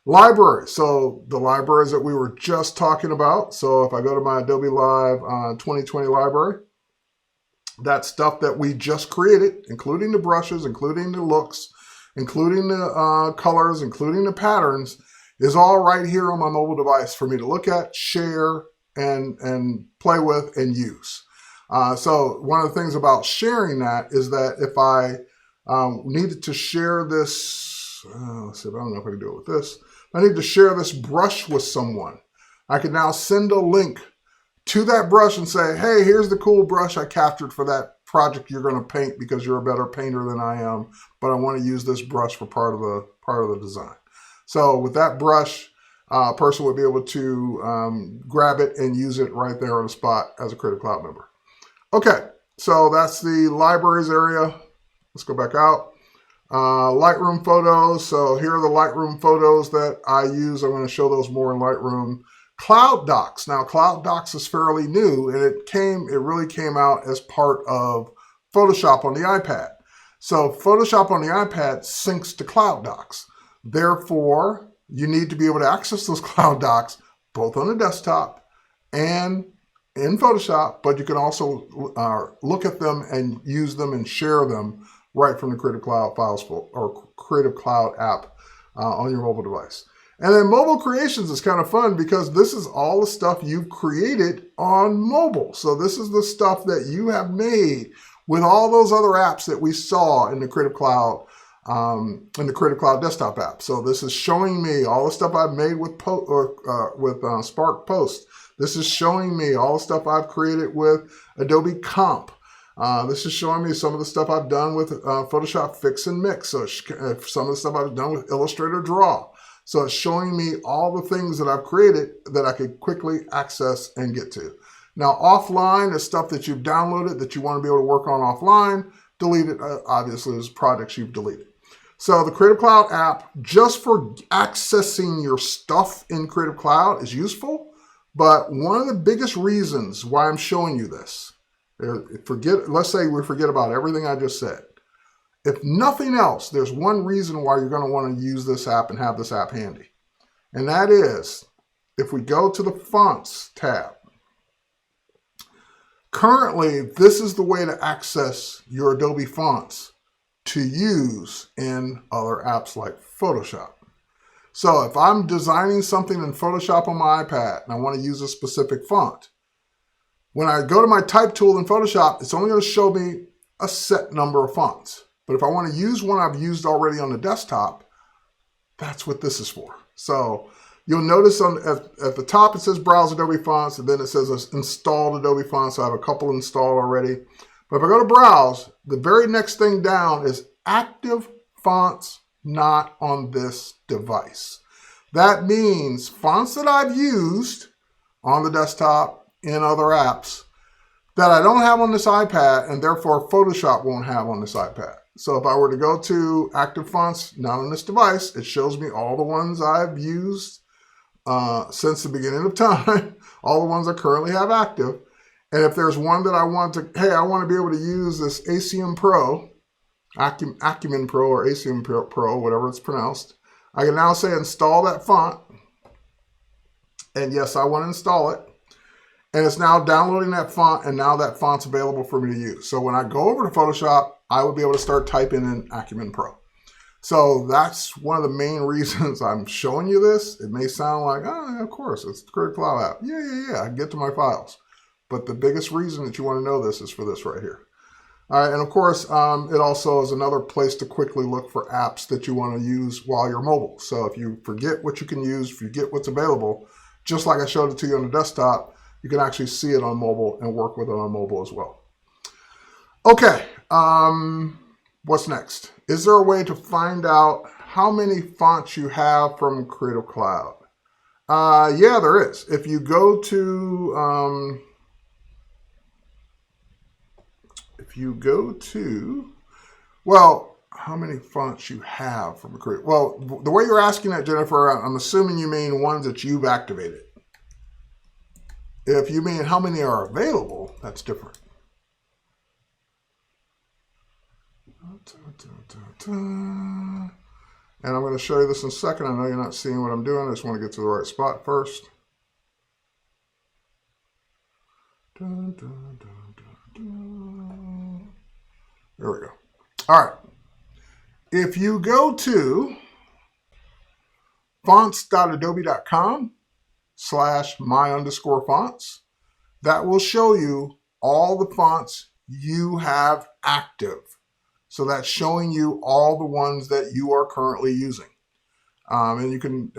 Library. So the libraries that we were just talking about. So if I go to my Adobe Live 2020 library, that stuff that we just created, including the brushes, including the looks, including the colors, including the patterns, is all right here on my mobile device for me to look at, share, and play with and use. So one of the things about sharing that is that if I needed to share this, let's see, I don't know if I can do it with this. I need to share this brush with someone. I can now send a link to that brush and say, hey, here's the cool brush I captured for that project you're going to paint because you're a better painter than I am, but I want to use this brush for part of the design. So with that brush, a person would be able to grab it and use it right there on the spot as a Creative Cloud member. Okay, so that's the libraries area. Let's go back out. Lightroom photos. So here are the Lightroom photos that I use. I'm going to show those more in Lightroom. Cloud Docs. Now, Cloud Docs is fairly new, and it really came out as part of Photoshop on the iPad. So Photoshop on the iPad syncs to Cloud Docs. Therefore, you need to be able to access those Cloud Docs both on the desktop and in Photoshop, but you can also look at them and use them and share them right from the Creative Cloud files or Creative Cloud app on your mobile device. And then mobile creations is kind of fun because this is all the stuff you've created on mobile. So this is the stuff that you have made with all those other apps that we saw in the Creative Cloud, desktop app. So this is showing me all the stuff I've made with Spark Post. This is showing me all the stuff I've created with Adobe Comp. This is showing me some of the stuff I've done with Photoshop Fix and Mix. So some of the stuff I've done with Illustrator Draw. So it's showing me all the things that I've created that I could quickly access and get to. Now, offline is stuff that you've downloaded that you want to be able to work on offline. Deleted, obviously, is projects you've deleted. So the Creative Cloud app, just for accessing your stuff in Creative Cloud, is useful. But one of the biggest reasons why I'm showing you this, let's say we forget about everything I just said. If nothing else, there's one reason why you're going to want to use this app and have this app handy. And that is, if we go to the Fonts tab, currently, this is the way to access your Adobe fonts to use in other apps like Photoshop. So if I'm designing something in Photoshop on my iPad and I want to use a specific font, when I go to my type tool in Photoshop, it's only going to show me a set number of fonts. But if I want to use one I've used already on the desktop, that's what this is for. So you'll notice at the top it says Browse Adobe Fonts, and then it says Installed Adobe Fonts. So I have a couple installed already. But if I go to Browse, the very next thing down is Active Fonts Not on This Device. That means fonts that I've used on the desktop in other apps that I don't have on this iPad, and therefore Photoshop won't have on this iPad. So if I were to go to Active Fonts Not on This Device, it shows me all the ones I've used since the beginning of time, all the ones I currently have active. And if there's one that I want to, hey, I want to be able to use this Acumen Pro, Acumen Pro or Acumen Pro, whatever it's pronounced, I can now say install that font. And yes, I want to install it. And it's now downloading that font, and now that font's available for me to use. So when I go over to Photoshop, I would be able to start typing in Acumen Pro. So that's one of the main reasons I'm showing you this. It may sound like, oh, of course, it's the Creative Cloud app. Yeah, I can get to my files. But the biggest reason that you want to know this is for this right here. All right, and of course, it also is another place to quickly look for apps that you want to use while you're mobile. So if you forget what you can use, if you get what's available, just like I showed it to you on the desktop, you can actually see it on mobile and work with it on mobile as well. Okay, what's next? Is there a way to find out how many fonts you have from Creative Cloud? Yeah, there is. If you go to, well, how many fonts you have from Creative? Well, the way you're asking that, Jennifer, I'm assuming you mean ones that you've activated. If you mean how many are available, that's different. And I'm going to show you this in a second. I know you're not seeing what I'm doing. I just want to get to the right spot first. There we go. All right. If you go to fonts.adobe.com/my_fonts, that will show you all the fonts you have active. So that's showing you all the ones that you are currently using. And you can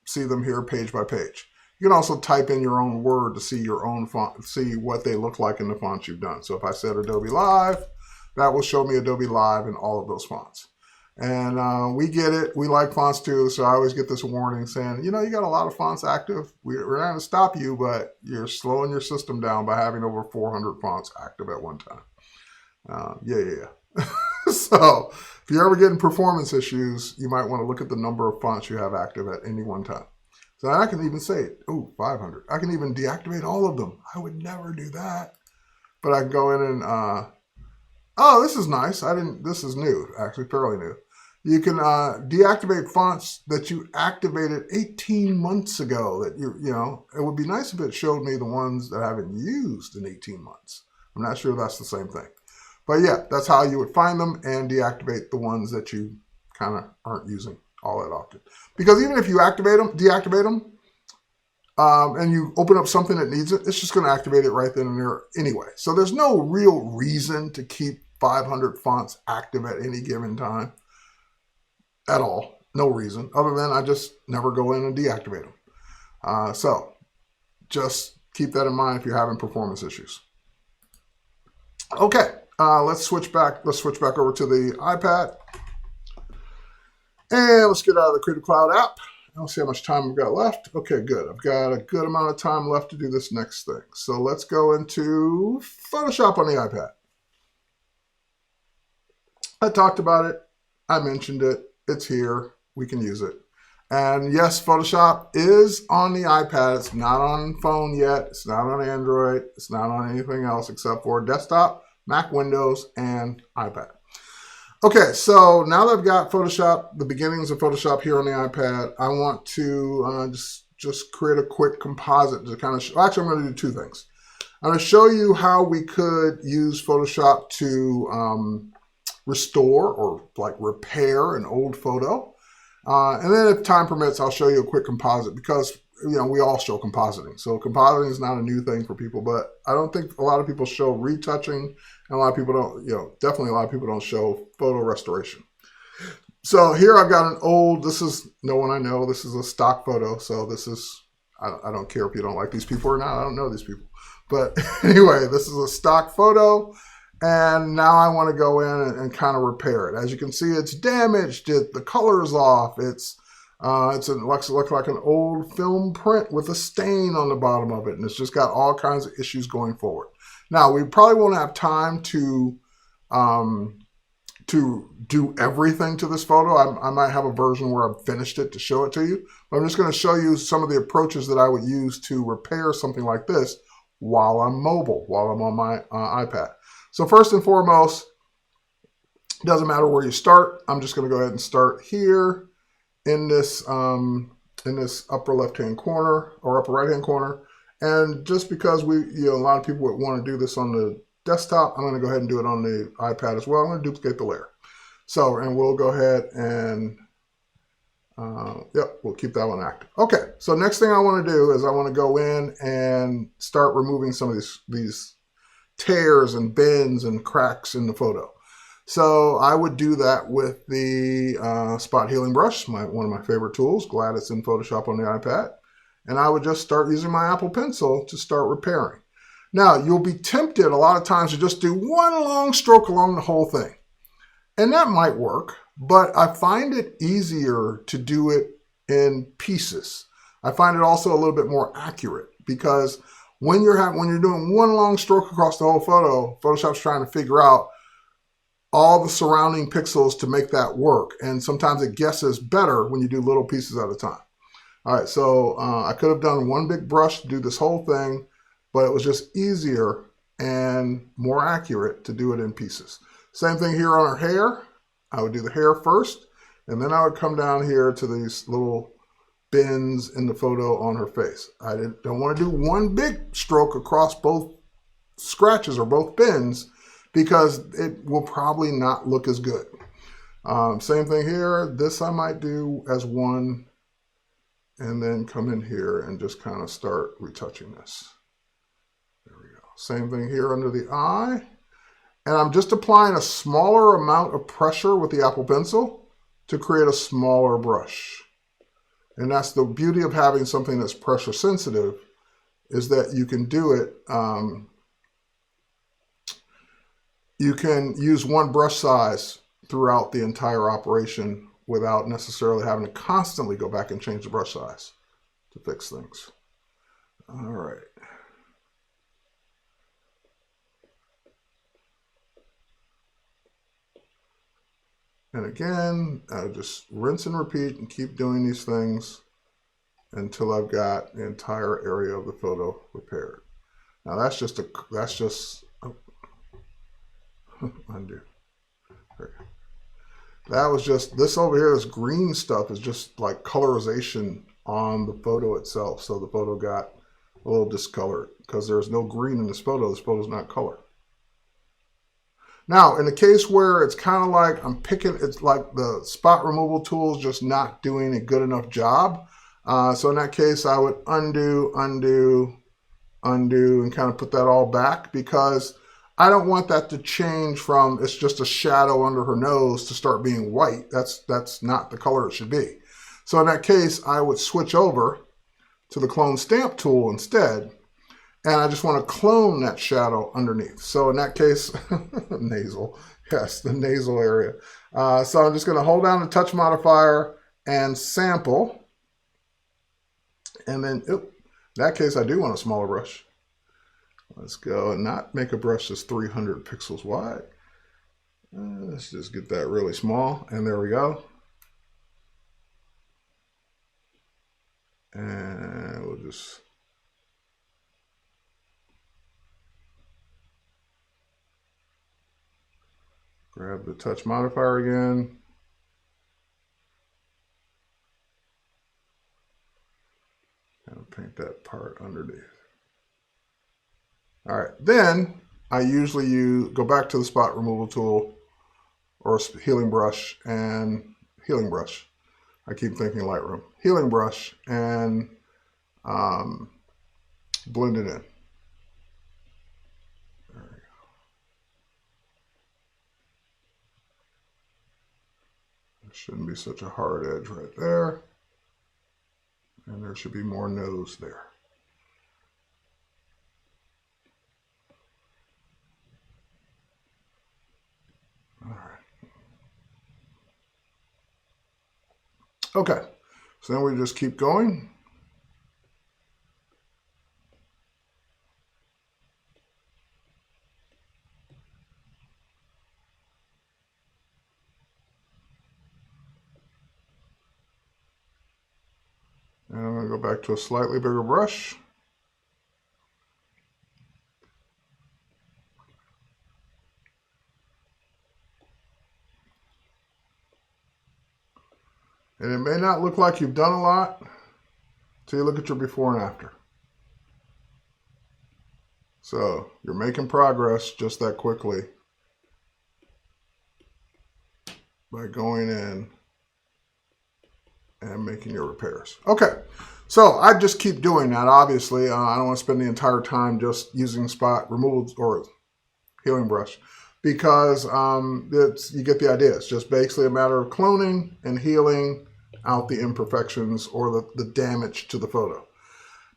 see them here page by page. You can also type in your own word to see your own font, see what they look like in the fonts you've done. So if I said Adobe Live, that will show me Adobe Live in all of those fonts. And we get it. We like fonts too. So I always get this warning saying, you know, you got a lot of fonts active. We're not going to stop you, but you're slowing your system down by having over 400 fonts active at one time. Yeah. So if you're ever getting performance issues, you might want to look at the number of fonts you have active at any one time. So I can even say, 500. I can even deactivate all of them. I would never do that. But I can go in and, oh, this is nice. This is new, actually fairly new. You can deactivate fonts that you activated 18 months ago that you know, it would be nice if it showed me the ones that I haven't used in 18 months. I'm not sure if that's the same thing. But yeah, that's how you would find them and deactivate the ones that you kind of aren't using all that often. Because even if you deactivate them, and you open up something that needs it, it's just going to activate it right then and there anyway. So there's no real reason to keep 500 fonts active at any given time at all. No reason, other than I just never go in and deactivate them. So just keep that in mind if you're having performance issues. Okay, let's switch back. Let's switch back over to the iPad. And let's get out of the Creative Cloud app. Let's see how much time we've got left. Okay, good. I've got a good amount of time left to do this next thing. So let's go into Photoshop on the iPad. I talked about it. I mentioned it. It's here. We can use it. And yes, Photoshop is on the iPad. It's not on phone yet. It's not on Android. It's not on anything else except for desktop, Mac, Windows, and iPad. Okay, so now that I've got Photoshop, the beginnings of Photoshop here on the iPad, I want to just create a quick composite to kind of show. Actually, I'm going to do two things. I'm going to show you how we could use Photoshop to restore or like repair an old photo. And then if time permits, I'll show you a quick composite because, you know, we all show compositing. So compositing is not a new thing for people, but I don't think a lot of people show retouching. And a lot of people don't, you know, definitely a lot of people don't show photo restoration. So here I've got an old, this is no one I know. This is a stock photo. So this is, I don't care if you don't like these people or not. I don't know these people. But anyway, this is a stock photo. And now I want to go in and kind of repair it. As you can see, it's damaged. The color's off. It looks like an old film print with a stain on the bottom of it. And it's just got all kinds of issues going forward. Now, we probably won't have time to do everything to this photo. I might have a version where I've finished it to show it to you. But I'm just going to show you some of the approaches that I would use to repair something like this while I'm mobile, while I'm on my iPad. So first and foremost, it doesn't matter where you start. I'm just going to go ahead and start here in this upper left-hand corner or upper right-hand corner. And just because a lot of people would want to do this on the desktop, I'm going to go ahead and do it on the iPad as well. I'm going to duplicate the layer. So, and we'll go ahead and, we'll keep that one active. Okay, so next thing I want to do is I want to go in and start removing some of these tears and bends and cracks in the photo. So I would do that with the spot healing brush, one of my favorite tools. Glad it's in Photoshop on the iPad. And I would just start using my Apple Pencil to start repairing. Now, you'll be tempted a lot of times to just do one long stroke along the whole thing. And that might work, but I find it easier to do it in pieces. I find it also a little bit more accurate because when you're doing one long stroke across the whole photo, Photoshop's trying to figure out all the surrounding pixels to make that work. And sometimes it guesses better when you do little pieces at a time. All right, so I could have done one big brush to do this whole thing, but it was just easier and more accurate to do it in pieces. Same thing here on her hair. I would do the hair first, and then I would come down here to these little bends in the photo on her face. I don't want to do one big stroke across both scratches or both bends because it will probably not look as good. Same thing here. This I might do as one and then come in here and just kind of start retouching this. There we go. Same thing here under the eye. And I'm just applying a smaller amount of pressure with the Apple Pencil to create a smaller brush. And that's the beauty of having something that's pressure sensitive, is that you can do it. You can use one brush size throughout the entire operation without necessarily having to constantly go back and change the brush size to fix things. All right. And again, I just rinse and repeat and keep doing these things until I've got the entire area of the photo repaired. Now that's just undo. That was just, this over here, this green stuff is just like colorization on the photo itself. So the photo got a little discolored because there's no green in this photo. This photo's not color. Now, in the case where it's kind of like it's like the spot removal tool is just not doing a good enough job. So in that case, I would undo, undo, undo, and kind of put that all back, because I don't want that to change from it's just a shadow under her nose to start being white. That's not the color it should be. So in that case, I would switch over to the clone stamp tool instead, and I just want to clone that shadow underneath. So in that case, nasal, yes, the nasal area. So I'm just going to hold down the touch modifier and sample. And then, in that case, I do want a smaller brush. Let's go and not make a brush that's 300 pixels wide. Let's just get that really small, and there we go. And we'll just grab the touch modifier again. And paint that part underneath. All right, then I usually go back to the spot removal tool or healing brush and healing brush. I keep thinking Lightroom. Healing brush and blend it in. There we go. There shouldn't be such a hard edge right there. And there should be more nose there. All right. Okay, so then we just keep going. And I'm going to go back to a slightly bigger brush. And it may not look like you've done a lot until you look at your before and after. So you're making progress just that quickly by going in and making your repairs. Okay, so I just keep doing that. Obviously, I don't want to spend the entire time just using spot removal or healing brush, because you get the idea. It's just basically a matter of cloning and healing out the imperfections or the damage to the photo.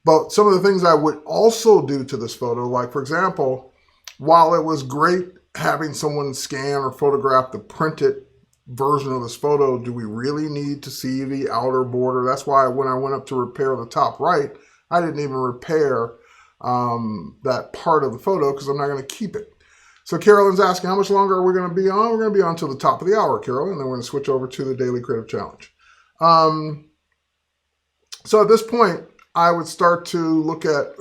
But some of the things I would also do to this photo, like for example, while it was great having someone scan or photograph the printed version of this photo, do we really need to see the outer border? That's why when I went up to repair the top right, I didn't even repair that part of the photo, because I'm not going to keep it. So Carolyn's asking, how much longer are we going to be on? We're going to be on till the top of the hour, Carolyn, and then we're going to switch over to the Daily Creative Challenge. So at this point, I would start to look at,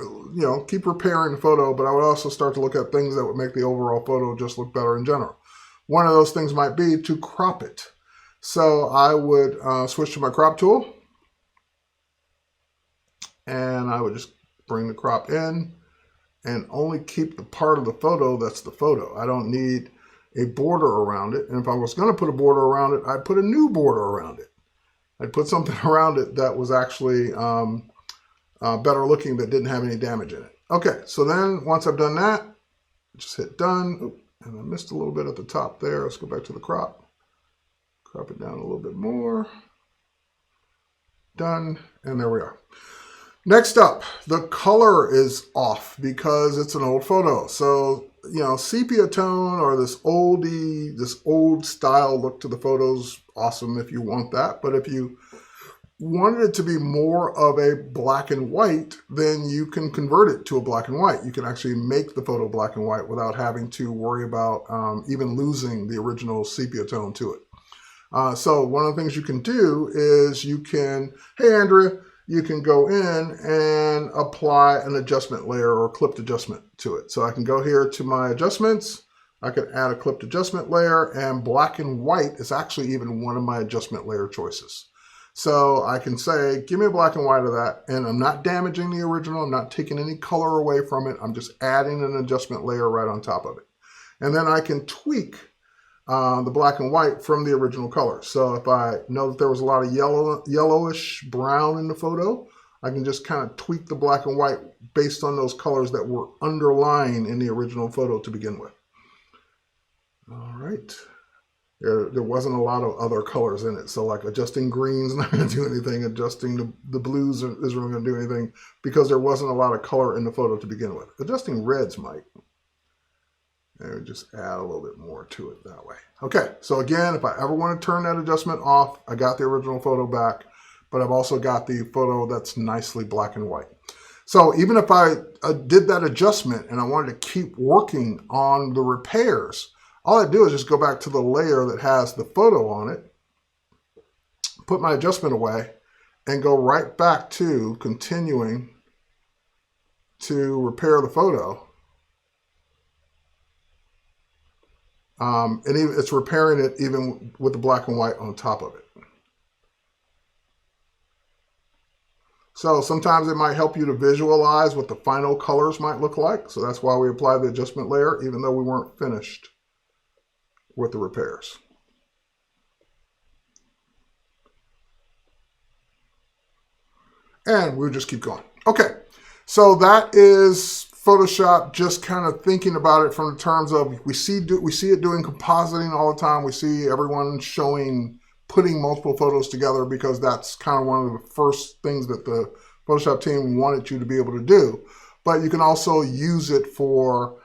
keep repairing the photo, but I would also start to look at things that would make the overall photo just look better in general. One of those things might be to crop it. So I would switch to my crop tool, and I would just bring the crop in and only keep the part of the photo that's the photo. I don't need a border around it. And if I was going to put a border around it, I'd put a new border around it. I'd put something around it that was actually better looking, that didn't have any damage in it. Okay, so then once I've done that, just hit done. Oop, and I missed a little bit at the top there. Let's go back to the crop. Crop it down a little bit more. Done, and there we are. Next up, the color is off because it's an old photo. So, sepia tone or this old style look to the photos, awesome if you want that. But if you wanted it to be more of a black and white, then you can convert it to a black and white. You can actually make the photo black and white without having to worry about even losing the original sepia tone to it. So one of the things you can do is you can, hey Andrea, you can go in and apply an adjustment layer or clipped adjustment to it. So I can go here to my adjustments. I can add a clipped adjustment layer, and black and white is actually even one of my adjustment layer choices. So I can say, give me a black and white of that, and I'm not damaging the original. I'm not taking any color away from it. I'm just adding an adjustment layer right on top of it. And then I can tweak the black and white from the original color. So if I know that there was a lot of yellowish brown in the photo, I can just kind of tweak the black and white based on those colors that were underlying in the original photo to begin with. All right. There wasn't a lot of other colors in it. So like adjusting greens not going to do anything. Adjusting the blues isn't really going to do anything because there wasn't a lot of color in the photo to begin with. Adjusting reds might. And just add a little bit more to it that way. Okay, so again, if I ever want to turn that adjustment off, I got the original photo back, but I've also got the photo that's nicely black and white. So even if I did that adjustment and I wanted to keep working on the repairs, all I do is just go back to the layer that has the photo on it, put my adjustment away, and go right back to continuing to repair the photo. And it's repairing it even with the black and white on top of it. So sometimes it might help you to visualize what the final colors might look like. So that's why we apply the adjustment layer, even though we weren't finished with the repairs. And we'll just keep going. Okay, so that is Photoshop, just kind of thinking about it from the terms of we see it doing compositing all the time. We see everyone putting multiple photos together because that's kind of one of the first things that the Photoshop team wanted you to be able to do. But you can also use it for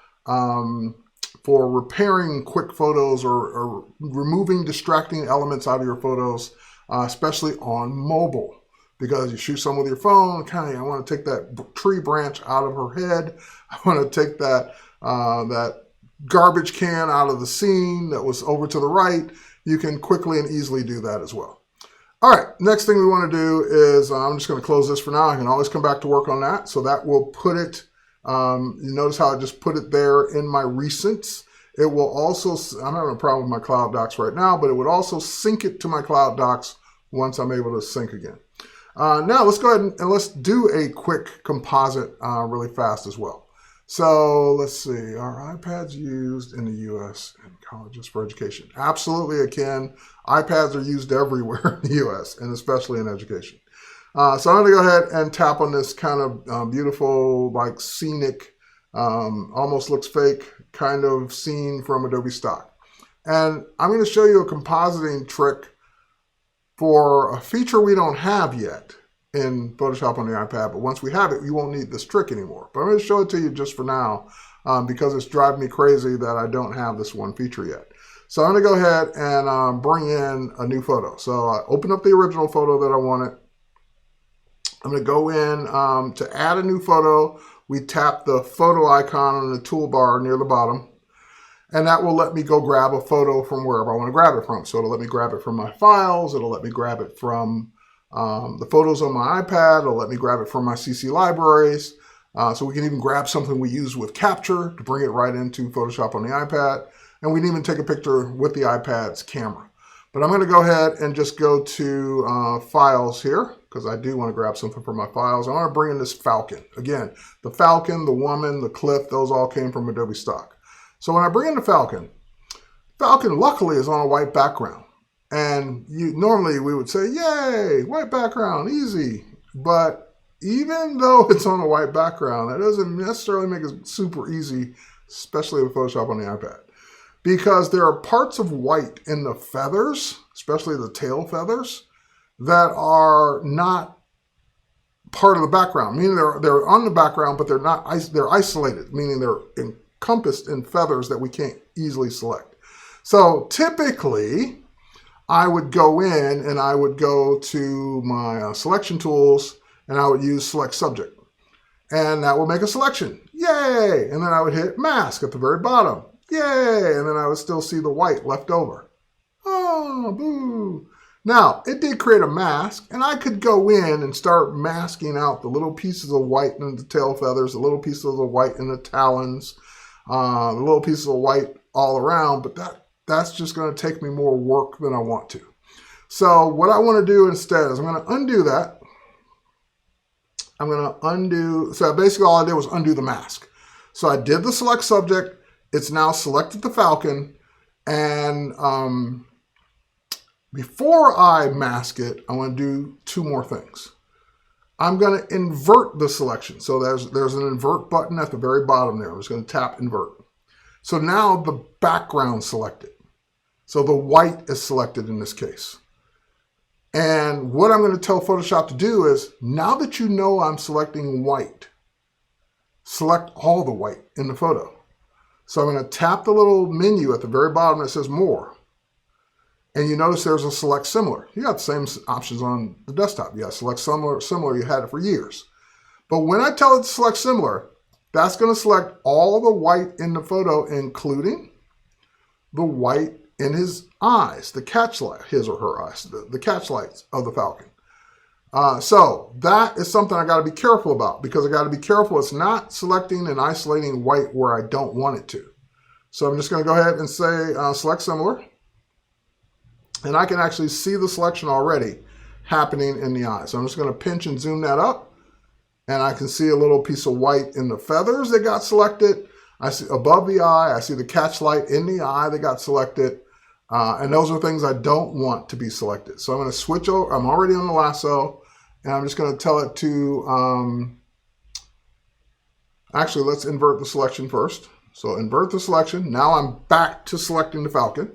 repairing quick photos or removing distracting elements out of your photos, especially on mobile. Because you shoot someone with your phone, kind of, I want to take that tree branch out of her head. I want to take that garbage can out of the scene that was over to the right. You can quickly and easily do that as well. All right, next thing we want to do is, I'm just going to close this for now. I can always come back to work on that. So that will put it, you notice how I just put it there in my recents. It will also, I'm having a problem with my Cloud Docs right now, but it would also sync it to my Cloud Docs once I'm able to sync again. Now let's go ahead and let's do a quick composite really fast as well. So let's see, are iPads used in the US and colleges for education? Absolutely it can. iPads are used everywhere in the US and especially in education. So I'm gonna go ahead and tap on this kind of beautiful, like scenic, almost looks fake kind of scene from Adobe Stock. And I'm gonna show you a compositing trick for a feature we don't have yet in Photoshop on the iPad, but once we have it, you won't need this trick anymore. But I'm going to show it to you just for now because it's driving me crazy that I don't have this one feature yet. So I'm going to go ahead and bring in a new photo. So I open up the original photo that I wanted. I'm going to go in to add a new photo. We tap the photo icon on the toolbar near the bottom. And that will let me go grab a photo from wherever I want to grab it from. So it'll let me grab it from my files. It'll let me grab it from the photos on my iPad. It'll let me grab it from my CC libraries. So we can even grab something we use with Capture to bring it right into Photoshop on the iPad. And we can even take a picture with the iPad's camera. But I'm going to go ahead and just go to Files here because I do want to grab something from my files. I want to bring in this falcon. Again, the falcon, the woman, the cliff, those all came from Adobe Stock. So when I bring in the Falcon luckily is on a white background. And normally we would say, yay, white background, easy. But even though it's on a white background, that doesn't necessarily make it super easy, especially with Photoshop on the iPad. Because there are parts of white in the feathers, especially the tail feathers, that are not part of the background. Meaning they're on the background, but they're isolated, meaning they're encompassed in feathers that we can't easily select. So typically, I would go in and I would go to my selection tools and I would use select subject. And that will make a selection. Yay! And then I would hit mask at the very bottom. Yay! And then I would still see the white left over. Oh, boo! Now, it did create a mask, and I could go in and start masking out the little pieces of white in the tail feathers, the little pieces of the white in the talons, the little pieces of white all around, but that's just going to take me more work than I want to. So what I want to do instead is I'm going to undo that. I'm going to undo, so basically all I did was undo the mask. So I did the select subject, it's now selected the Falcon, and before I mask it, I want to do two more things. I'm going to invert the selection. So there's an invert button at the very bottom there. I'm just going to tap invert. So now the background's selected. So the white is selected in this case. And what I'm going to tell Photoshop to do is, now that you know I'm selecting white, select all the white in the photo. So I'm going to tap the little menu at the very bottom that says More. And you notice there's a Select Similar. You got the same options on the desktop. Yeah, Select Similar, you had it for years. But when I tell it to Select Similar, that's going to select all the white in the photo, including the white in his eyes, the catch light, his or her eyes, the catch lights of the Falcon. So that is something I got to be careful about, because I got to be careful it's not selecting and isolating white where I don't want it to. So I'm just going to go ahead and say Select Similar. And I can actually see the selection already happening in the eye. So I'm just going to pinch and zoom that up. And I can see a little piece of white in the feathers that got selected. I see above the eye, I see the catch light in the eye that got selected. And those are things I don't want to be selected. So I'm going to switch over. I'm already on the lasso. And I'm just going to tell it to, actually, let's invert the selection first. So invert the selection. Now I'm back to selecting the Falcon.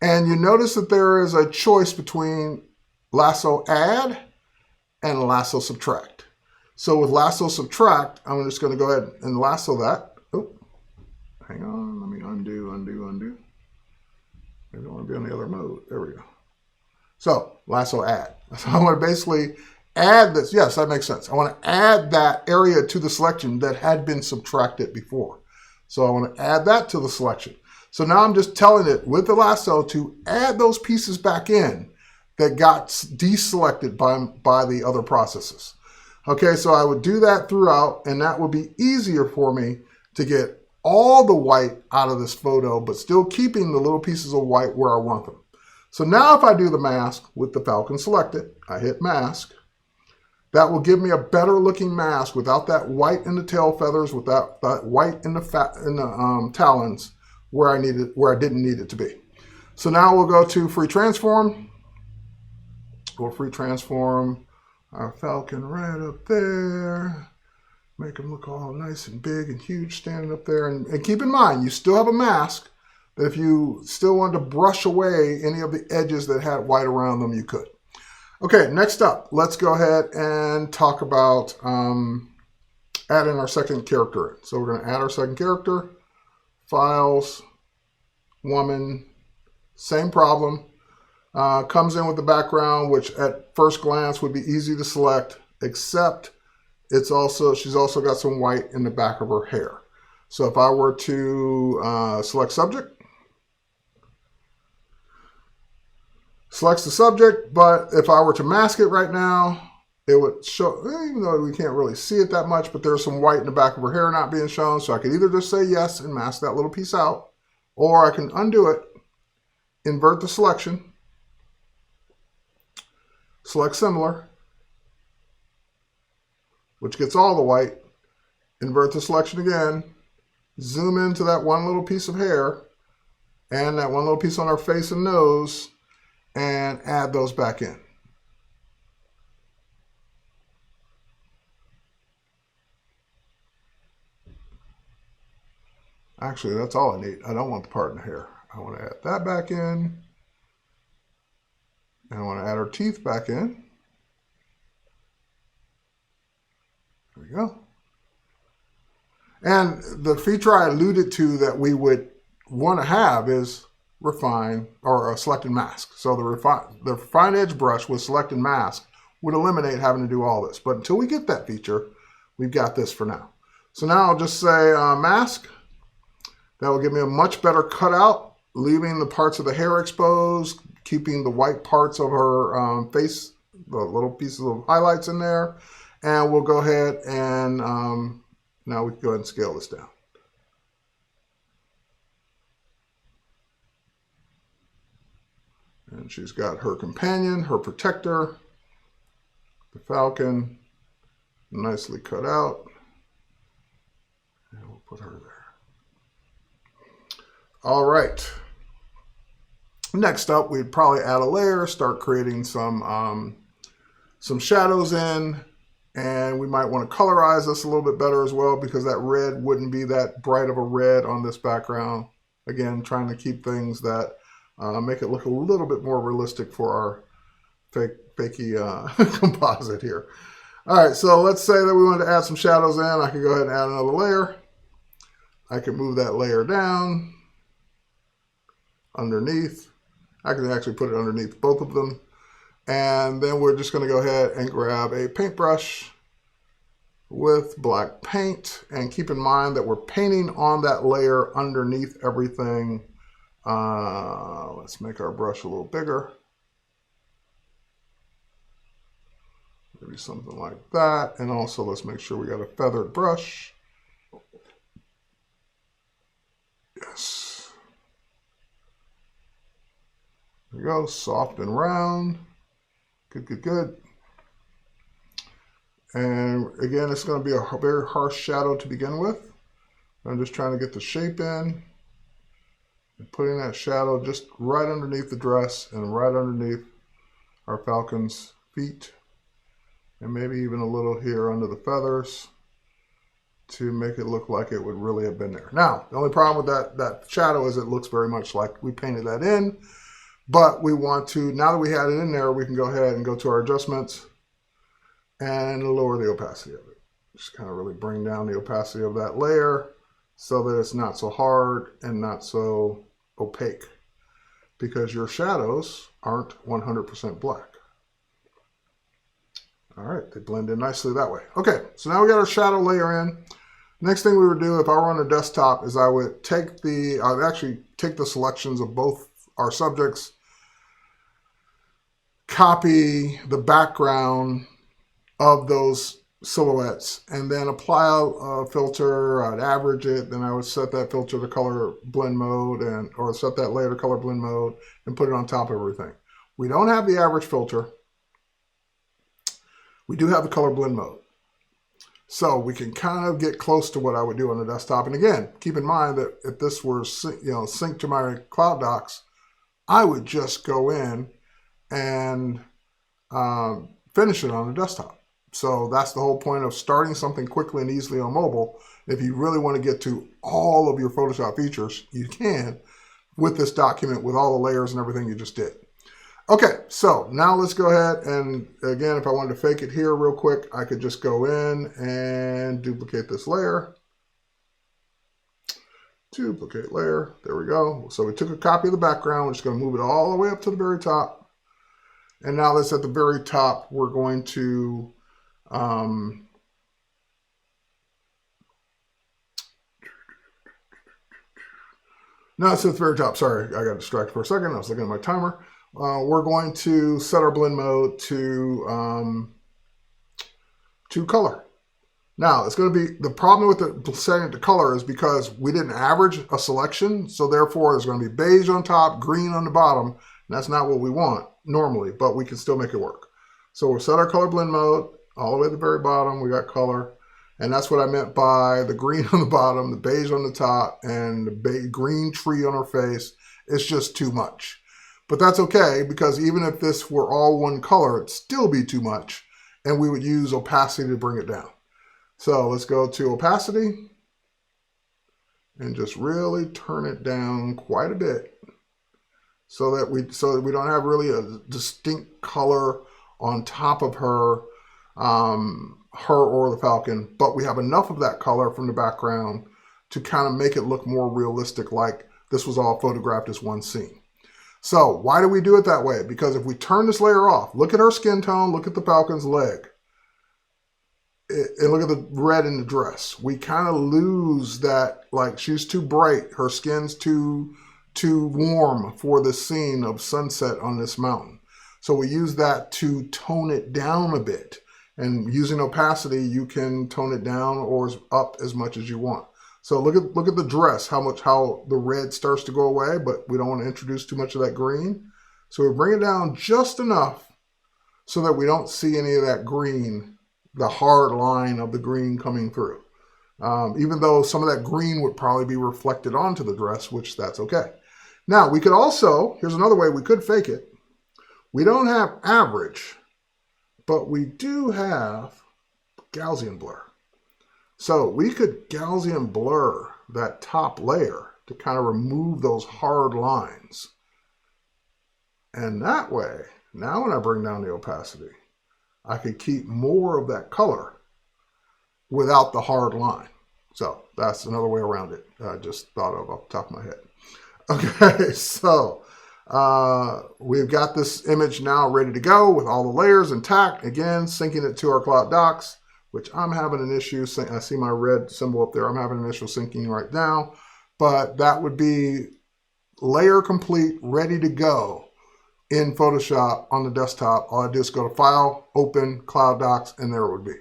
And you notice that there is a choice between Lasso Add and Lasso Subtract. So with Lasso Subtract, I'm just going to go ahead and lasso that. Oh, hang on. Let me undo. Maybe I want to be on the other mode. There we go. So Lasso Add. So I want to basically add this. Yes, that makes sense. I want to add that area to the selection that had been subtracted before. So I want to add that to the selection. So now I'm just telling it with the lasso to add those pieces back in that got deselected by the other processes. Okay, so I would do that throughout, and that would be easier for me to get all the white out of this photo, but still keeping the little pieces of white where I want them. So now if I do the mask with the Falcon selected, I hit mask, that will give me a better looking mask without that white in the tail feathers, without that white in the talons, where I didn't need it to be. So now we'll go to free transform. We'll free transform our Falcon right up there. Make him look all nice and big and huge standing up there. And keep in mind, you still have a mask that if you still wanted to brush away any of the edges that had white around them, you could. Okay, next up, let's go ahead and talk about adding our second character. So we're going to add our second character. Files, woman, same problem. Comes in with the background, which at first glance would be easy to select, except she's also got some white in the back of her hair. So if I were to select subject, selects the subject, but if I were to mask it right now, it would show, even though we can't really see it that much, but there's some white in the back of her hair not being shown. So I could either just say yes and mask that little piece out, or I can undo it, invert the selection, select similar, which gets all the white, invert the selection again, zoom into that one little piece of hair and that one little piece on our face and nose, and add those back in. Actually, that's all I need. I don't want the part in the hair. I want to add that back in. And I want to add our teeth back in. There we go. And the feature I alluded to that we would want to have is refine or a selected mask. So the refine edge brush with selected mask would eliminate having to do all this. But until we get that feature, we've got this for now. So now I'll just say mask. That will give me a much better cutout, leaving the parts of the hair exposed, keeping the white parts of her face, the little pieces of highlights in there. And we'll go ahead and now we can go ahead and scale this down. And she's got her companion, her protector, the Falcon, nicely cut out. And we'll put her there. All right. Next up, we'd probably add a layer, start creating some shadows in, and we might want to colorize this a little bit better as well because that red wouldn't be that bright of a red on this background. Again, trying to keep things that make it look a little bit more realistic for our fakey composite here. All right, so let's say that we wanted to add some shadows in. I could go ahead and add another layer. I can move that layer down underneath. I can actually put it underneath both of them. And then we're just going to go ahead and grab a paintbrush with black paint. And keep in mind that we're painting on that layer underneath everything. Let's make our brush a little bigger. Maybe something like that. And also let's make sure we got a feathered brush. Yes. There we go, soft and round. Good, good, good. And again, it's going to be a very harsh shadow to begin with. I'm just trying to get the shape in and putting that shadow just right underneath the dress and right underneath our falcon's feet. And maybe even a little here under the feathers to make it look like it would really have been there. Now, the only problem with that shadow is it looks very much like we painted that in, but we want to, now that we had it in there, we can go ahead and go to our adjustments and lower the opacity of it. Just kind of really bring down the opacity of that layer so that it's not so hard and not so opaque, because your shadows aren't 100% black. All right, they blend in nicely that way. Okay, so now we got our shadow layer in. Next thing we would do if I were on a desktop is I would take I'd actually take the selections of both our subjects, copy the background of those silhouettes, and then apply a filter. I'd average it, then I would set that filter to color blend mode, or set that layer to color blend mode and put it on top of everything. We don't have the average filter. We do have the color blend mode. So we can kind of get close to what I would do on the desktop. And again, keep in mind that if this were synced to my Cloud Docs, I would just go in and finish it on the desktop. So that's the whole point of starting something quickly and easily on mobile. If you really want to get to all of your Photoshop features, you can with this document with all the layers and everything you just did. Okay, so now let's go ahead and again, if I wanted to fake it here real quick, I could just go in and duplicate this layer. Duplicate layer, there we go. So we took a copy of the background, we're just gonna move it all the way up to the very top. And now that's at the very top, we're going to, now it's at the very top, sorry, I got distracted for a second, I was looking at my timer. We're going to set our blend mode to color. Now, it's going to be, the problem with the setting it to color is because we didn't average a selection, so therefore there's going to be beige on top, green on the bottom, and that's not what we want normally, but we can still make it work. So we'll set our color blend mode all the way at the very bottom, we got color, and that's what I meant by the green on the bottom, the beige on the top, and the green tree on our face. It's just too much. But that's okay, because even if this were all one color, it'd still be too much, and we would use opacity to bring it down. So let's go to opacity and just really turn it down quite a bit so that we don't have really a distinct color on top of her or the falcon, but we have enough of that color from the background to kind of make it look more realistic, like this was all photographed as one scene. So why do we do it that way? Because if we turn this layer off, look at her skin tone, look at the falcon's leg, and look at the red in the dress. We kind of lose that, like she's too bright, her skin's too warm for the scene of sunset on this mountain. So we use that to tone it down a bit. And using opacity, you can tone it down or up as much as you want. So look at the dress, how the red starts to go away, but we don't want to introduce too much of that green. So we bring it down just enough so that we don't see any of that green, the hard line of the green coming through. even though some of that green would probably be reflected onto the dress, which that's okay. Now, we could also, here's another way we could fake it. We don't have average, but we do have Gaussian blur. So we could Gaussian blur that top layer to kind of remove those hard lines. And that way, now when I bring down the opacity, I could keep more of that color without the hard line. So that's another way around it. I just thought of off the top of my head. Okay, so we've got this image now ready to go with all the layers intact. Again, syncing it to our Cloud Docs, which I'm having an issue. I see my red symbol up there. I'm having an issue syncing right now. But that would be layer complete, ready to go in Photoshop on the desktop. All I do is go to File, Open, Cloud Docs, and there it would be.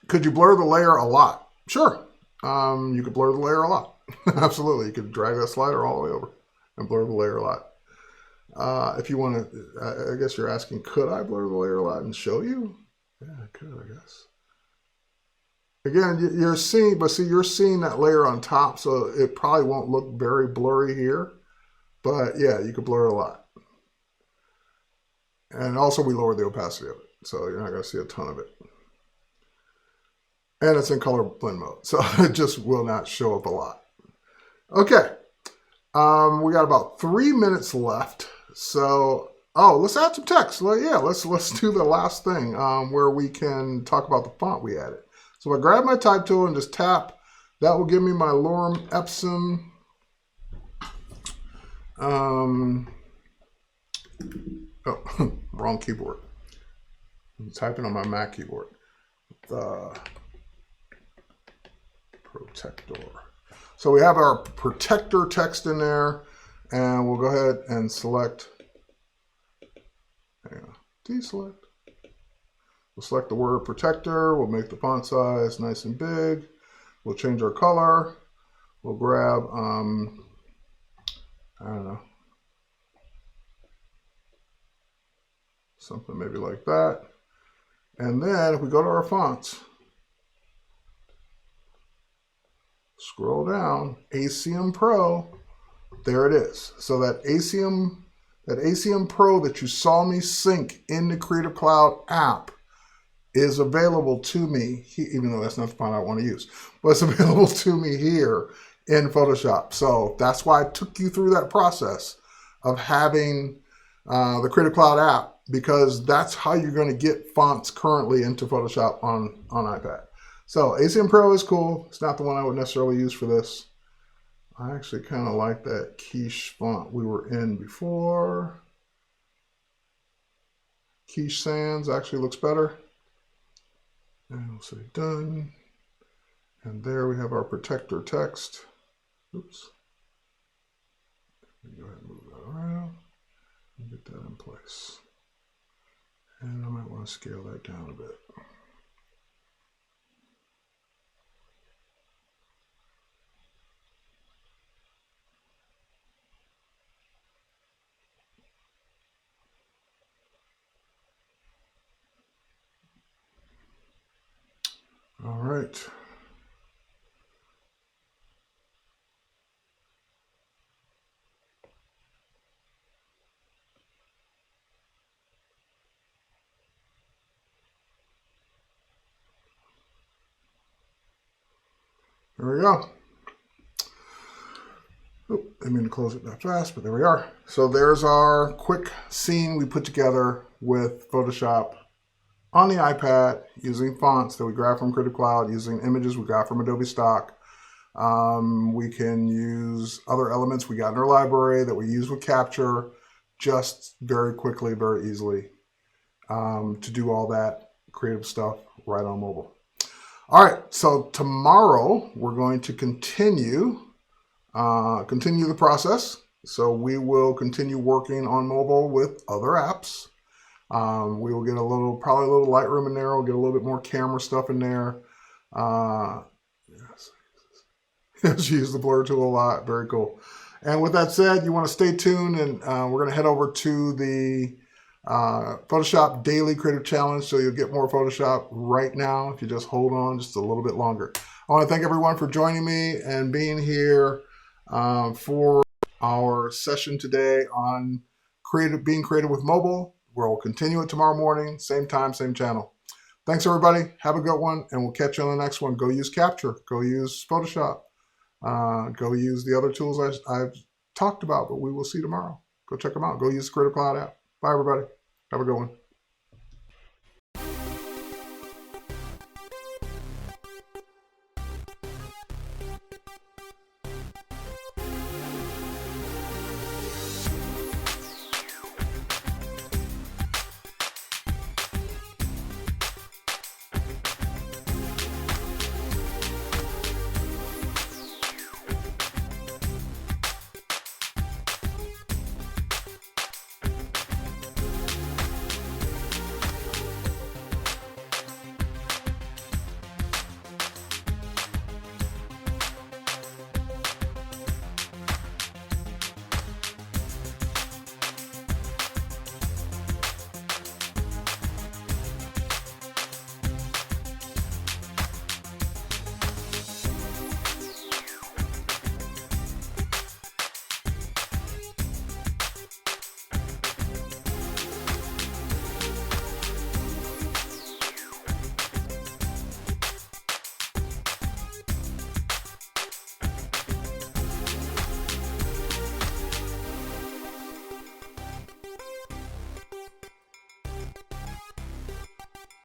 Could you blur the layer a lot? Sure. You could blur the layer a lot. Absolutely. You could drag that slider all the way over and blur the layer a lot. If you want to, I guess you're asking, could I blur the layer a lot and show you? Yeah, I could, I guess. Again, you're seeing, but see, you're seeing that layer on top, so it probably won't look very blurry here. But yeah, you could blur a lot. And also we lower the opacity of it, so you're not going to see a ton of it. And it's in color blend mode, so it just will not show up a lot. Okay, we got about 3 minutes left. So, let's add some text. Well, yeah, let's do the last thing where we can talk about the font we added. So if I grab my type tool and just tap, that will give me my Lorem Ipsum. Wrong keyboard. I'm typing on my Mac keyboard. Protector. So we have our protector text in there, and we'll go ahead and select, deselect. We'll select the word protector. We'll make the font size nice and big. We'll change our color. We'll grab, I don't know, something maybe like that. And then if we go to our fonts, scroll down, ACM Pro, there it is. So that ACM Pro that you saw me sync in the Creative Cloud app is available to me, even though that's not the font I want to use, but it's available to me here in Photoshop. So that's why I took you through that process of having the Creative Cloud app, because that's how you're going to get fonts currently into Photoshop on iPad. So ACM Pro is cool. It's not the one I would necessarily use for this. I actually kind of like that quiche font we were in before. Quiche Sans actually looks better. And we'll say done. And there we have our protector text. Oops. Go ahead and move that around and get that in place. And I might want to scale that down a bit. All right. There we go. Oh, I mean to close it that fast, but there we are. So there's our quick scene we put together with Photoshop on the iPad using fonts that we grab from Creative Cloud, using images we got from Adobe Stock. We can use other elements we got in our library that we use with Capture, just very quickly, very easily, to do all that creative stuff right on mobile. All right, so tomorrow we're going to continue the process. So we will continue working on mobile with other apps. We will get probably a little Lightroom in there. We'll get a little bit more camera stuff in there. She used the blur tool a lot. Very cool. And with that said, you want to stay tuned, and we're going to head over to the Photoshop Daily Creative Challenge, so you'll get more Photoshop right now if you just hold on just a little bit longer. I want to thank everyone for joining me and being here for our session today on being creative with mobile. We'll continue it tomorrow morning, same time, same channel. Thanks, everybody. Have a good one, and we'll catch you on the next one. Go use Capture. Go use Photoshop. Go use the other tools I've talked about, but we will see tomorrow. Go check them out. Go use the Creative Cloud app. Bye, everybody. Have a good one.